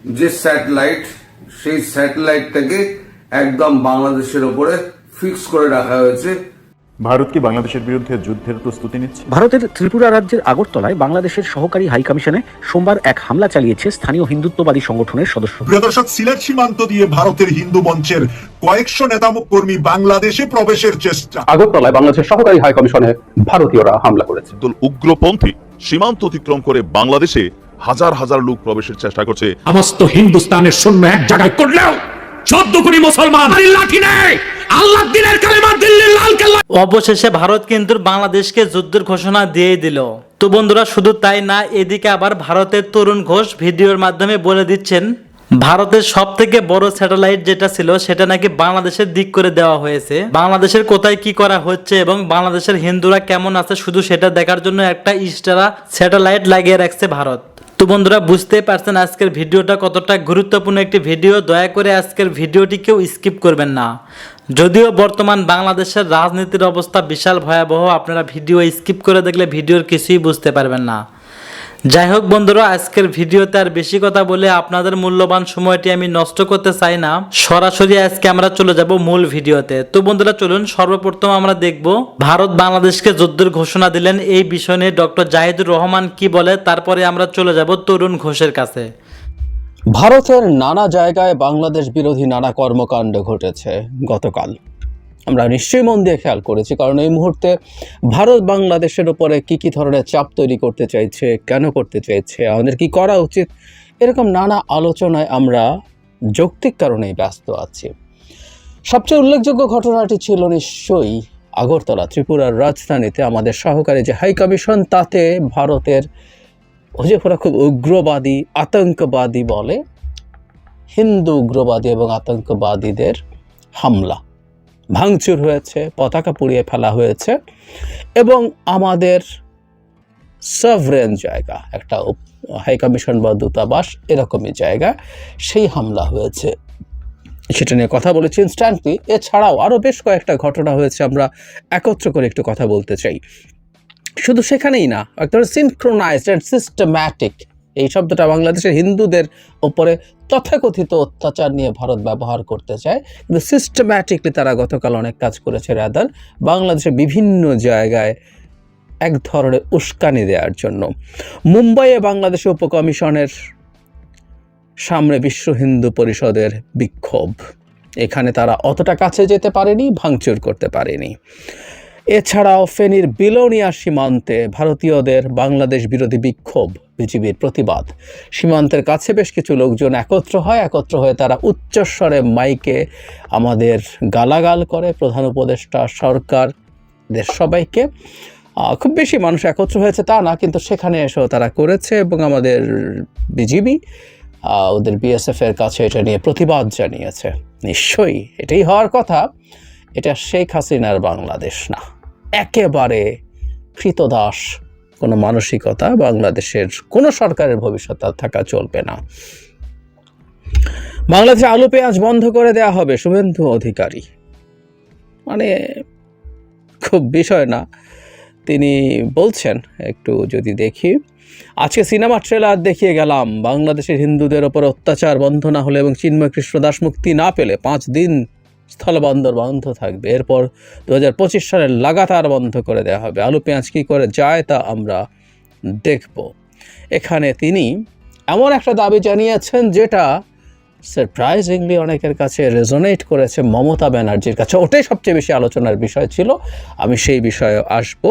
যে স্যাটেলাইট, সেই স্যাটেলাইটটাকে একদম বাংলাদেশের ওপরে ফিক্স করে রাখা হয়েছে। ভারত কি বাংলাদেশের বিরুদ্ধে যুদ্ধের প্রস্তুতি নিচ্ছে? ভারতের ত্রিপুরা রাজ্যের আগরতলায় বাংলাদেশের সহকারী হাই কমিশনে সোমবার এক হামলা চালিয়েছে স্থানীয় হিন্দুত্ববাদী সংগঠনের সদস্য। প্রিয় দর্শক, সিলেট সীমান্ত দিয়ে ভারতের হিন্দু মঞ্চের কয়েকশো নেতা কর্মী বাংলাদেশে প্রবেশের চেষ্টা। আগরতলায় বাংলাদেশের সহকারী হাই কমিশনে ভারতীয়রা হামলা করেছে। উগ্রপন্থী সীমান্ত অতিক্রম করে বাংলাদেশে হাজার হাজার লোক প্রবেশের চেষ্টা করছে। সমস্ত হিন্দুস্তানের সৈন্য এক জায়গায় করলেও 14 কোটি মুসলমান লাঠি নেই, আল্লাহর দ্বীনের কালেমা দিল্লির লাল কেল্লা। অবশেষে ভারত কিন্তু বাংলাদেশকে যুদ্ধের ঘোষণা দিয়ে দিল। তো বন্ধুরা, শুধু তাই না, এদিকে আবার ভারতের তরুণ ঘোষ ভিডিওর মাধ্যমে বলে দিচ্ছেন ভারতের সব থেকে বড় স্যাটেলাইট যেটা ছিল সেটা নাকি বাংলাদেশের দিক করে দেওয়া হয়েছে। বাংলাদেশের কোথায় কি করা হচ্ছে এবং বাংলাদেশের হিন্দুরা কেমন আছে শুধু সেটা দেখার জন্য একটা ইস্টারা স্যাটেলাইট লাগিয়ে রাখছে ভারত। তো বন্ধুরা, বুঝতে পারছেন আজকের ভিডিওটা কতটা গুরুত্বপূর্ণ একটি ভিডিও। দয়া করে আজকের ভিডিওটি কেউ স্কিপ করবেন না। যদিও বর্তমান বাংলাদেশের রাজনীতির অবস্থা বিশাল ভয়াবহ, আপনারা ভিডিও স্কিপ করে দেখলে ভিডিওর কিছুই বুঝতে পারবেন না। যাই হোক বন্ধুরা, আজকের ভিডিওতে আর বেশি কথা বলে আপনাদের মূল্যবান সময়টি আমি নষ্ট করতে চাই না। সরাসরি আজকে আমরা চলে যাব মূল ভিডিওতে। তো বন্ধুরা চলুন, সর্বপ্রথম আমরা দেখব ভারত বাংলাদেশকে যুদ্ধের ঘোষণা দিলেন, এই বিষয় নিয়ে ডক্টর জাহিদুর রহমান কি বলে, তারপরে আমরা চলে যাব তরুণ ঘোষের কাছে। ভারতের নানা জায়গায় বাংলাদেশ বিরোধী নানা কর্মকাণ্ড ঘটেছে গতকাল। আমরা নিশ্চয়ই মন দিয়ে খেয়াল করেছি, কারণ এই মুহূর্তে ভারত বাংলাদেশের উপরে কি কি ধরনের চাপ তৈরি করতে চাইছে, কেন করতে চাইছে, আমাদের কি করা উচিত, এরকম নানা আলোচনায় আমরা যৌক্তিক কারণেই ব্যস্ত আছি। সবচেয়ে উল্লেখযোগ্য ঘটনাটি ছিল নিশ্চয়ই আগরতলা, ত্রিপুরার রাজধানীতে আমাদের সহকারী যে হাই কমিশন, তাতে ভারতের ওরা খুব উগ্রবাদী আতঙ্কবাদী বলে, হিন্দু উগ্রবাদী এবং আতঙ্কবাদীদের হামলা ভাঙচুর হয়েছে, পতাকা পুড়িয়ে ফেলা হয়েছে এবং আমাদের সভরেন জায়গা, একটা হাই কমিশন বা দূতাবাস এরকমই জায়গা, সেই হামলা হয়েছে। সেটা নিয়ে কথা বলেছি ইনস্ট্যান্টলি। এছাড়াও আরও বেশ কয়েকটা ঘটনা হয়েছে, আমরা একত্র করে একটু কথা বলতে চাই। শুধু সেখানেই না, এক ধরনের সিনক্রোনাইজড অ্যান্ড সিস্টেম্যাটিক, এই শব্দটা বাংলাদেশের হিন্দুদের ওপরে তথাকথিত অত্যাচার নিয়ে ভারত ব্যবহার করতে চায়, কিন্তু সিস্টেম্যাটিকলি তারা গতকাল অনেক কাজ করেছে। রাদার বাংলাদেশের বিভিন্ন জায়গায় এক ধরনের উস্কানি দেওয়ার জন্য মুম্বাইয়ে বাংলাদেশ উপকমিশনের সামনে বিশ্ব হিন্দু পরিষদের বিক্ষোভ, এখানে তারা অতটা কাছে যেতে পারেনি, ভাঙচুর করতে পারেনি। এছাড়াও ফেনীর বিলোনিয়া সীমান্তে ভারতীয়দের বাংলাদেশ বিরোধী বিক্ষোভ, বিজিবির প্রতিবাদ, সীমান্তের কাছে বেশ কিছু লোকজন একত্র হয়ে তারা উচ্চস্বরে মাইকে আমাদের গালাগাল করে, প্রধান উপদেষ্টা, সরকারদের সবাইকে। খুব বেশি মানুষ একত্র হয়েছে তা না, কিন্তু সেখানে এসেও তারা করেছে এবং আমাদের বিজিবি ওদের বিএসএফের কাছে এটা নিয়ে প্রতিবাদ জানিয়েছে। নিশ্চয়ই এটাই হওয়ার কথা। এটা শেখ হাসিনার বাংলাদেশ না, একেবারে কৃতদাস কোনো মানসিকতা বাংলাদেশের কোনো সরকারের ভবিষ্যৎ আর থাকা চলবে না। বাংলাদেশে আলু পেঁয়াজ বন্ধ করে দেওয়া হবে, শুভেন্দু অধিকারী, মানে খুব বিষয় না তিনি বলছেন। একটু যদি দেখি, আজকে সিনেমা ট্রেলার দেখিয়ে গেলাম, বাংলাদেশের হিন্দুদের ওপর অত্যাচার বন্ধ না হলে এবং চিন্ময় কৃষ্ণ দাস মুক্তি না পেলে 5 দিন স্থলবন্দর বন্ধ থাকবে। এরপর 2025 সালে লাগাতার বন্ধ করে দেওয়া হবে। আলু পেঁয়াজ কী করে যায় তা আমরা দেখব। এখানে তিনি এমন একটা দাবি জানিয়েছেন যেটা সারপ্রাইজিংলি অনেকের কাছে রেজোনেট করেছে মমতা ব্যানার্জির কাছে। ওটাই সবচেয়ে বেশি আলোচনার বিষয় ছিল। আমি সেই বিষয়ে আসব,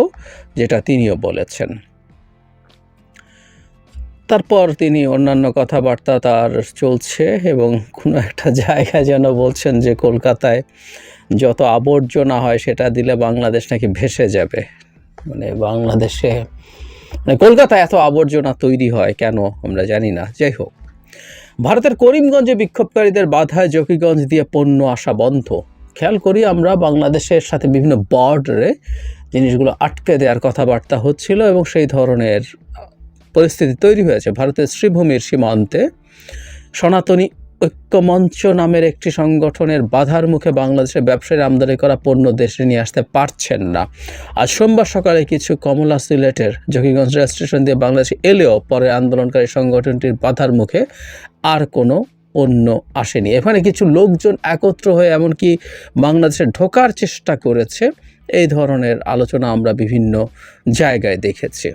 যেটা তিনিও বলেছেন। তারপর তিনি অন্যান্য কথাবার্তা তার চলছে এবং কোনো একটা জায়গায় যেন বলছেন যে কলকাতায় যত আবর্জনা হয় সেটা দিলে বাংলাদেশ নাকি ভেসে যাবে। মানে বাংলাদেশে, মানে কলকাতায় এত আবর্জনা তৈরি হয় কেন আমরা জানি না। যাই হোক, ভারতের করিমগঞ্জে বিক্ষোভকারীদের বাধায় জকিগঞ্জ দিয়ে পণ্য আসা বন্ধ। খেয়াল করি আমরা, বাংলাদেশের সাথে বিভিন্ন বর্ডারে জিনিসগুলো আটকে দেওয়ার কথাবার্তা হচ্ছিল এবং সেই ধরনের পরিস্থিতি তৈরি হয়েছে। ভারতের শ্রীভূমির সীমান্তে সনাতনী ঐক্যমঞ্চ নামের একটি সংগঠনের বাধার মুখে বাংলাদেশের ব্যবসায়ীরা আমদানি করা পণ্য দেশে নিয়ে আসতে পারছেন না। আজ সোমবার সকালে কিছু কমলা সিলেটের জকিগঞ্জ রেল স্টেশন দিয়ে বাংলাদেশে এলেও পরে আন্দোলনকারী সংগঠনটির বাধার মুখে আর কোনো পণ্য আসেনি। এখানে কিছু লোকজন একত্র হয়ে এমনকি বাংলাদেশে ঢোকার চেষ্টা করেছে। এই ধরনের আলোচনা আমরা বিভিন্ন জায়গায় দেখেছি।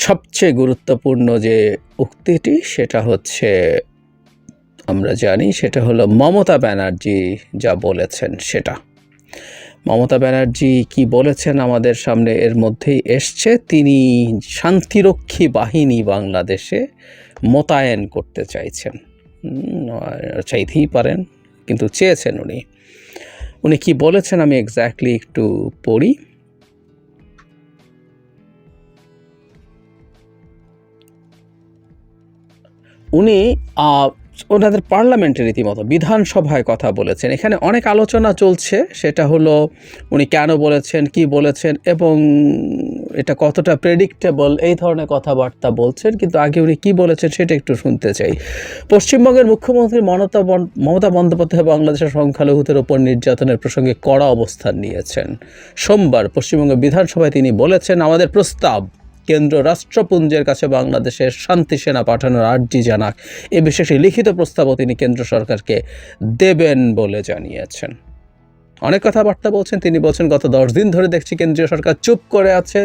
সবচেয়ে গুরুত্বপূর্ণ যে উক্তিটি সেটা হচ্ছে আমরা জানি, সেটা হলো মমতা ব্যানার্জি যা বলেছেন সেটা। মমতা ব্যানার্জি কি বলেছেন আমাদের সামনে এর মধ্যেই এসছে। তিনি শান্তিরক্ষী বাহিনী বাংলাদেশে মোতায়েন করতে চাইছেন, চাইতেই পারেন, কিন্তু চেয়েছেন উনি কি বলেছেন আমি এক্স্যাক্টলি একটু পড়ি। উনি ওনাদের পার্লামেন্টে রীতিমতো বিধানসভায় কথা বলেছেন। এখানে অনেক আলোচনা চলছে, সেটা হলো উনি কেন বলেছেন, কি বলেছেন এবং এটা কতটা প্রেডিক্টেবল, এই ধরনের কথাবার্তা বলছেন। কিন্তু আগে উনি কি বলেছেন সেটা একটু শুনতে চাই। পশ্চিমবঙ্গের মুখ্যমন্ত্রী মমতা বন্দ্যোপাধ্যায় বাংলাদেশের সংখ্যালঘুদের ওপর নির্যাতনের প্রসঙ্গে কড়া অবস্থান নিয়েছেন। সোমবার পশ্চিমবঙ্গ বিধানসভায় তিনি বলেছেন, আমাদের প্রস্তাব কেন্দ্র রাষ্ট্রপুঞ্জের কাছে বাংলাদেশের শান্তি সেনা পাঠানোর আর্জি জানাক। এ বিষয়ে একটি লিখিত প্রস্তাবও তিনি কেন্দ্র সরকারকে দেবেন বলে জানিয়েছেন। অনেক কথাবার্তা বলছেন। তিনি বলছেন, গত 10 দিন ধরে দেখছি কেন্দ্রীয় সরকার চুপ করে আছে,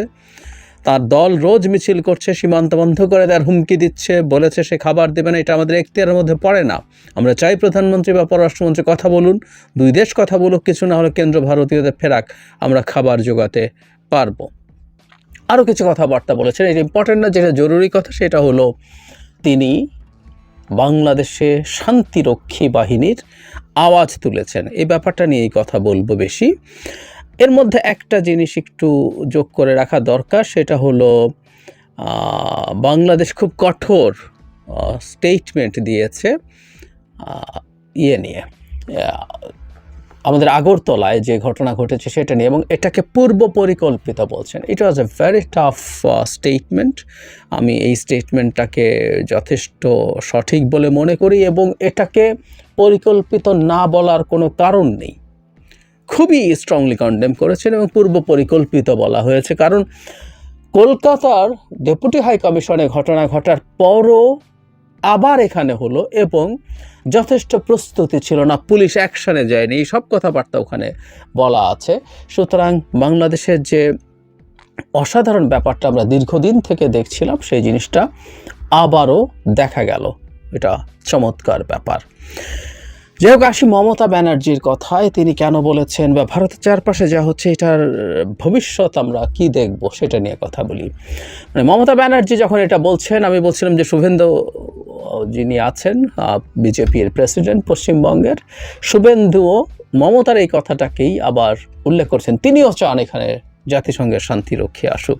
তার দল রোজ মিছিল করছে, সীমান্ত বন্ধ করে দেওয়ার হুমকি দিচ্ছে, বলেছে সে খাবার দেবে না। এটা আমাদের এখতিয়ারের মধ্যে পড়ে না। আমরা চাই প্রধানমন্ত্রী বা পররাষ্ট্রমন্ত্রী কথা বলুন, দুই দেশ কথা বলুক, কিছু না হলে কেন্দ্র ভারতীয়দের ফেরাক, আমরা খাবার জোগাতে পারবো। আরও কিছু কথাবার্তা বলেছেন। এটা ইম্পর্টেন্ট না, যেটা জরুরি কথা সেটা হলো তিনি বাংলাদেশে শান্তিরক্ষী বাহিনীর আওয়াজ তুলেছেন। এই ব্যাপারটা নিয়েই কথা বলবো বেশি। এর মধ্যে একটা জিনিস একটু যোগ করে রাখা দরকার, সেটা হলো বাংলাদেশ খুব কঠোর স্টেটমেন্ট দিয়েছে নিয়ে, আমাদের আগরতলায় যে ঘটনা ঘটেছে সেটা নিয়ে, এবং এটাকে পূর্ব পরিকল্পিত বলছেন। ইট ওয়াজ এ ভেরি টাফ স্টেটমেন্ট। আমি এই স্টেটমেন্টটাকে যথেষ্ট সঠিক বলে মনে করি এবং এটাকে পরিকল্পিত না বলার কোনো কারণ নেই। খুবই স্ট্রংলি কন্ডেম করেছেন এবং পূর্ব পরিকল্পিত বলা হয়েছে, কারণ কলকাতার ডেপুটি হাই কমিশনে ঘটনা ঘটার পরও আবার এখানে হলো এবং যথেষ্ট প্রস্তুতি ছিল না, পুলিশ অ্যাকশনে যায়নি, এই সব কথাবার্তা ওখানে বলা আছে। সুতরাং বাংলাদেশের যে অসাধারণ ব্যাপারটা আমরা দীর্ঘদিন থেকে দেখছিলাম সেই জিনিসটা আবারও দেখা গেল। এটা চমৎকার ব্যাপার। যাই হোক, আসি মমতা ব্যানার্জির কথায়। তিনি কেন বলেছেন বা ভারতের চারপাশে যা হচ্ছে এটার ভবিষ্যৎ আমরা কি দেখব সেটা নিয়ে কথা বলি। মানে মমতা ব্যানার্জি যখন এটা বলছেন, আমি বলছিলাম যে শুভেন্দু যিনি আছেন বিজেপির প্রেসিডেন্ট পশ্চিমবঙ্গের, শুভেন্দুও মমতার এই কথাটাকেই আবার উল্লেখ করছেন। তিনিও চান এখানে জাতিসংঘের শান্তিরক্ষী আসুক।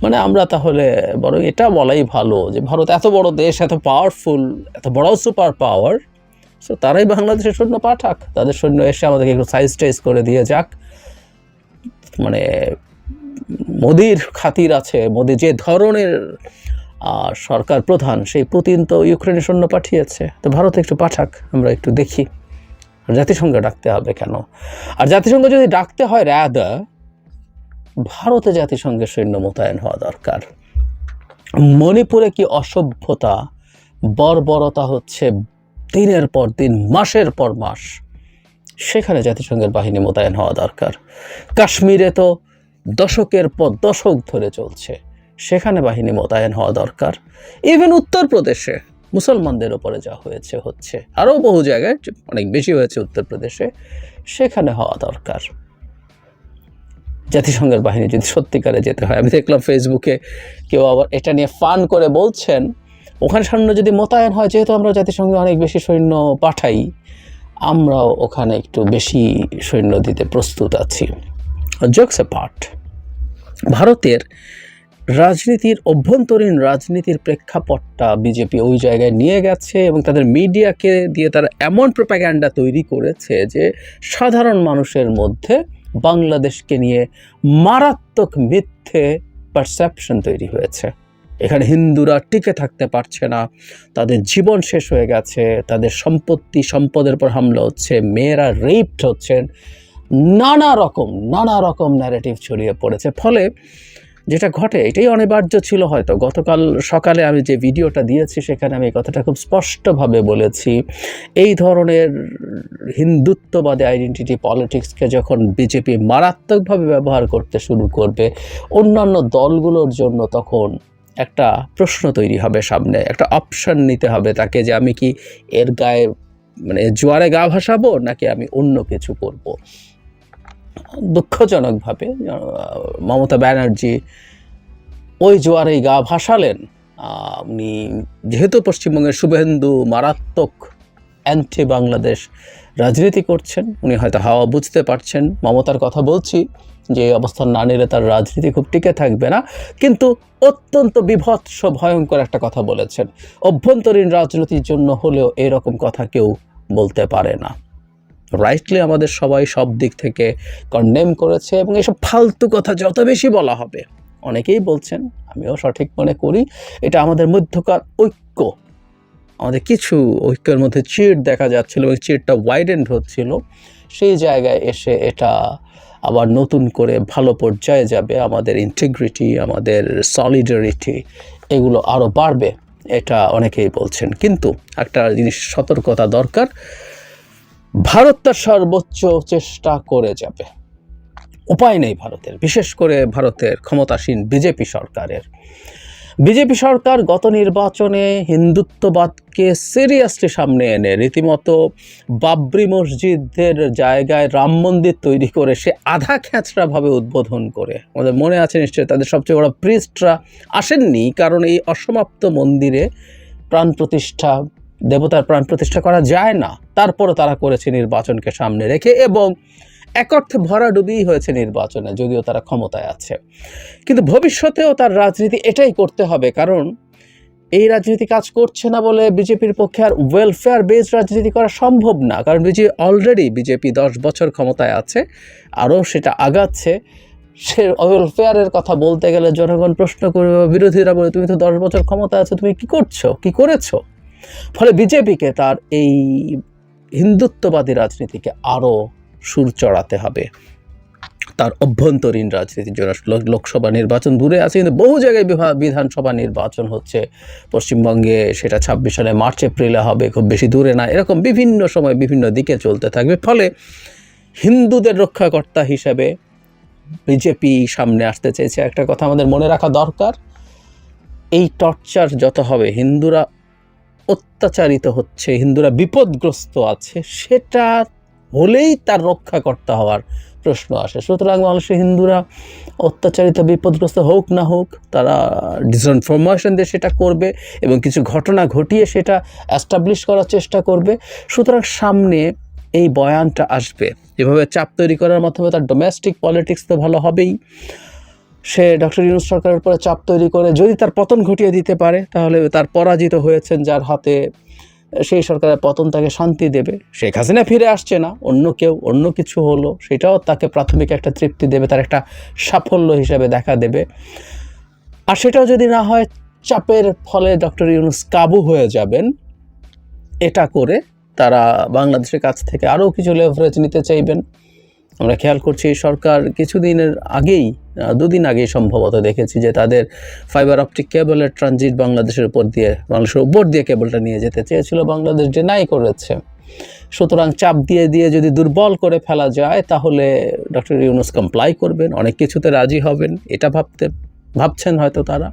মানে আমরা তাহলে বরং এটা বলাই ভালো যে ভারত এত বড় দেশ, এত পাওয়ারফুল, এত বড় সুপার পাওয়ার, সো তারাই বাংলাদেশের সৈন্য পাঠাক, তাদের সৈন্য এসে আমাদেরকে একটু সাইজ টাইজ করে দিয়ে যাক। মানে মোদির খাতির আছে, মোদি যে ধরনের সরকার প্রধান, সেই পুতিন তো ইউক্রেনের সৈন্য পাঠিয়েছে, তো ভারত একটু পাঠাক, আমরা একটু দেখি। জাতিসংঘ ডাকতে হবে কেন? আর জাতিসংঘ যদি ডাকতে হয়, রাদার ভারতে জাতিসংঘের সৈন্য মোতায়েন হওয়া দরকার। মণিপুরে কি অসভ্যতা, বর্বরতা হচ্ছে দিনের পর দিন, মাসের পর মাস, সেখানে জাতিসংঘের বাহিনী মোতায়েন হওয়া দরকার। কাশ্মীরে তো দশকের পর দশক ধরে চলছে, সেখানে বাহিনী মোতায়েন হওয়া দরকার। ইভেন উত্তরপ্রদেশে মুসলমানদের ওপরে যা হচ্ছে, আরও বহু জায়গায় অনেক বেশি হয়েছে উত্তরপ্রদেশে, সেখানে হওয়া দরকার। জাতিসংঘের বাহিনী যদি সত্যিকারে যেতে হয়, আমি দেখলাম ফেসবুকে কেউ আবার এটা নিয়ে ফান করে বলছেন, ওখানে সৈন্য যদি মোতায়েন হয়, যেহেতু আমরা জাতিসংঘে অনেক বেশি সৈন্য পাঠাই, আমরাও ওখানে একটু বেশি সৈন্য দিতে প্রস্তুত আছি। জোকস অ্যাপার্ট, ভারতের রাজনীতির অভ্যন্তরীণ রাজনীতির প্রেক্ষাপটটা বিজেপি ওই জায়গায় নিয়ে গেছে এবং তাদের মিডিয়াকে দিয়ে তারা এমন প্রোপাগ্যান্ডা তৈরি করেছে যে সাধারণ মানুষের মধ্যে বাংলাদেশকে নিয়ে মারাত্মক মিথ্যে পারসেপশন তৈরি হয়েছে। এখানে হিন্দুরা টিকে থাকতে পারছে না, তাদের জীবন শেষ হয়ে গেছে, তাদের সম্পদের উপর হামলা হচ্ছে, মেয়েরা রেপড হচ্ছেন, নানা রকম ন্যারেটিভ ছড়িয়ে পড়েছে। ফলে যেটা ঘটে এটাই অনিবার্য ছিল হয়তো। গতকাল সকালে আমি যে ভিডিওটা দিয়েছি সেখানে আমি কথাটা খুব স্পষ্টভাবে বলেছি, এই ধরনের হিন্দুত্ববাদী আইডেন্টিটি পলিটিক্সকে যখন বিজেপি মারাত্মকভাবে ব্যবহার করতে শুরু করবে, অন্যান্য দলগুলোর জন্য তখন একটা প্রশ্ন তৈরি হবে, সামনে একটা অপশন নিতে হবে তাকে, যে আমি কি এর গায়ে মানে জোয়ারে গা ভাসাবো নাকি আমি অন্য কিছু করব। দুঃখজনকভাবে মমতা ব্যানার্জি ওই জোয়ারেই গা ভাসালেন। উনি যেহেতু পশ্চিমবঙ্গের শুভেন্দু মারাত্মক অ্যান্টি বাংলাদেশ রাজনীতি করছেন, উনি হয়তো হাওয়া বুঝতে পারছেন। মমতার কথা বলছি যে অবস্থান না নিলে তার রাজনীতি খুব টিকে থাকবে না, কিন্তু অত্যন্ত বিভৎস ভয়ঙ্কর একটা কথা বলেছেন। অভ্যন্তরীণ রাজনীতির জন্য হলেও এরকম কথা কেউ বলতে পারে না। রাইটলি আমাদের সবাই সব দিক থেকে কন্ডেম করেছে, এবং এসব ফালতু কথা যত বেশি বলা হবে, অনেকেই বলছেন, আমিও সঠিক মনে করি, এটা আমাদের মধ্যকার ঐক্য, আমাদের কিছু ঐক্যের মধ্যে চিড় দেখা যাচ্ছিল এবং চিড়টা ওয়াইডেন্ড হচ্ছিল, সেই জায়গায় এসে এটা আবার নতুন করে ভালো পর্যায়ে যাবে। আমাদের ইন্টিগ্রিটি, আমাদের সলিডারিটি এগুলো আরও বাড়বে, এটা অনেকেই বলছেন। কিন্তু একটা জিনিস সতর্কতা দরকার, ভারত তার সর্বোচ্চ চেষ্টা করে যাবে, উপায় নেই ভারতের, বিশেষ করে ভারতের ক্ষমতাসীন বিজেপি সরকার গত নির্বাচনে হিন্দুত্ববাদকে সিরিয়াসলি সামনে এনে রীতিমতো বাবরি মসজিদের জায়গায় রাম মন্দির তৈরি করে সে আধা খ্যাচড়াভাবে উদ্বোধন করে, আমাদের মনে আছে নিশ্চয়ই, তাদের সবচেয়ে বড় প্রিস্টরা আসেননি, কারণ এই অসমাপ্ত মন্দিরে দেবতার প্রাণ প্রতিষ্ঠা করা যায় না। তারপরও তারা করেছে নির্বাচনকে সামনে রেখে, এবং এক অর্থে ভরাডুবি হয়েছে নির্বাচনে, যদিও তারা ক্ষমতায় আছে। কিন্তু ভবিষ্যতেও তার রাজনীতি এটাই করতে হবে, কারণ এই রাজনীতি কাজ করছে না বলে বিজেপির পক্ষে আর ওয়েলফেয়ার বেসড রাজনীতি করা সম্ভব না। কারণ বিজেপি 10 বছর ক্ষমতায় আছে, আরও সেটা আগাচ্ছে। সে ওয়েলফেয়ারের কথা বলতে গেলে জনগণ প্রশ্ন করবে, বিরোধীরা বলে, তুমি তো 10 বছর ক্ষমতা আছো, তুমি কি করেছো? ফলে বিজেপিকে তার এই হিন্দুত্ববাদী রাজনীতিকে আরও সুর চড়াতে হবে। তার অভ্যন্তরীণ রাজনীতির জন্য লোকসভা নির্বাচন দূরে আছে, কিন্তু বহু জায়গায় বিধানসভা নির্বাচন হচ্ছে। পশ্চিমবঙ্গে সেটা 26 সালে মার্চ এপ্রিলে হবে, খুব বেশি দূরে না। এরকম বিভিন্ন সময় বিভিন্ন দিকে চলতে থাকবে। ফলে হিন্দুদের রক্ষাকর্তা হিসেবে বিজেপি সামনে আসতে চেয়েছে। একটা কথা আমাদের মনে রাখা দরকার, এই টর্চার যত হবে, হিন্দুরা অত্যাচারিত হচ্ছে, হিন্দুরা বিপদগ্রস্ত আছে, সেটা হলেই তার রক্ষাকর্তা হওয়ার প্রশ্ন আসে। সুতরাং মানুষের হিন্দুরা অত্যাচারিত বিপদগ্রস্ত হোক না হোক, তারা ডিসইনফরমেশন দিয়ে সেটা করবে এবং কিছু ঘটনা ঘটিয়ে সেটা অ্যাস্টাবলিশ করার চেষ্টা করবে। সুতরাং সামনে এই বয়ানটা আসবে, এভাবে চাপ তৈরি করার মাধ্যমে তার ডোমেস্টিক পলিটিক্স তো ভালো হবেই। সে ডক্টর ইউনূস সরকারের উপরে চাপ তৈরি করে যদি তার পতন ঘটিয়ে দিতে পারে, তাহলে তার পরাজিত হয়েছেন যার হাতে, সেই সরকারের পতন তাকে শান্তি দেবে। শেখ হাসিনা ফিরে আসছে না, অন্য কেউ, অন্য কিছু হলো, সেটাও তাকে প্রাথমিক একটা তৃপ্তি দেবে, তার একটা সাফল্য হিসাবে দেখা দেবে। আর সেটাও যদি না হয়, চাপের ফলে ডক্টর ইউনূস কাবু হয়ে যাবেন। এটা করে তারা বাংলাদেশের কাছ থেকে আরও কিছু লেভারেজ নিতে চাইবেন। আমরা খেয়াল করছি সরকার দুদিন আগেই সম্ভবত দেখেছি যে তাদের ফাইবার অপটিক কেবলের ট্রানজিট বাংলাদেশের উপর দিয়ে কেবলটা নিয়ে যেতে চেয়েছিল, বাংলাদেশ ডিনাই করেছে। সুতরাং চাপ দিয়ে যদি দুর্বল করে ফেলা যায়, তাহলে ডক্টর ইউনূস কমপ্লাই করবেন, অনেক কিছুতে রাজি হবেন, এটা ভাবছেন হয়তো তারা।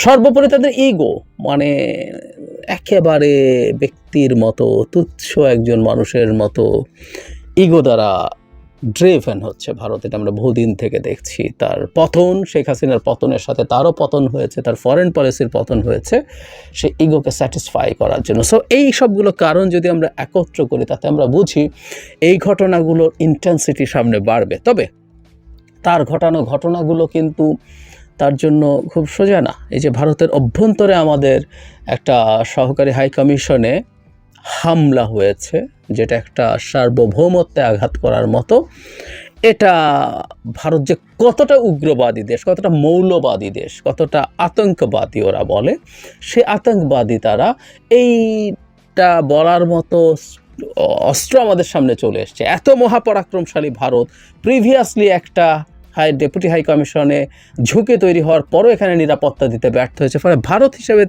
সর্বোপরি তাদের ইগো, মানে একেবারে ব্যক্তির মতো, তুচ্ছ একজন মানুষের মতো ইগো দ্বারা ড্রিভেন হচ্ছে ভারত। এটা আমরা বহুদিন থেকে দেখছি। তার পতন, শেখ হাসিনার পতনের সাথে তারও পতন হয়েছে, তার ফরেন পলিসির পতন হয়েছে, সে ইগোকে স্যাটিসফাই করার জন্য। সো এই সবগুলো কারণ যদি আমরা একত্র করি, তাতে আমরা বুঝি এই ঘটনাগুলোর ইন্টেন্সিটি সামনে বাড়বে। তবে তার ঘটানো ঘটনাগুলো কিন্তু তার জন্য খুব সোজা না। এই যে ভারতের অভ্যন্তরে আমাদের একটা সহকারী হাই কমিশনে হামলা হয়েছে, যেটা একটা সার্বভৌমত্বে আঘাত করার মতো, এটা ভারত যে কতটা উগ্রবাদী দেশ, কতটা মৌলবাদী দেশ, কতটা আতঙ্কবাদী ওরা বলে, সে আতঙ্কবাদী তারা এইটা বলার মতো অস্ত্র আমাদের সামনে চলে এসছে। এত মহাপরাক্রমশালী ভারত প্রিভিয়াসলি একটা ডেপুটি হাই কমিশনে ঝুঁকে তৈরি হওয়ার পরও এখানে নিরাপত্তা দিতে ব্যর্থ হয়েছে। ফলে ভারত হিসেবে,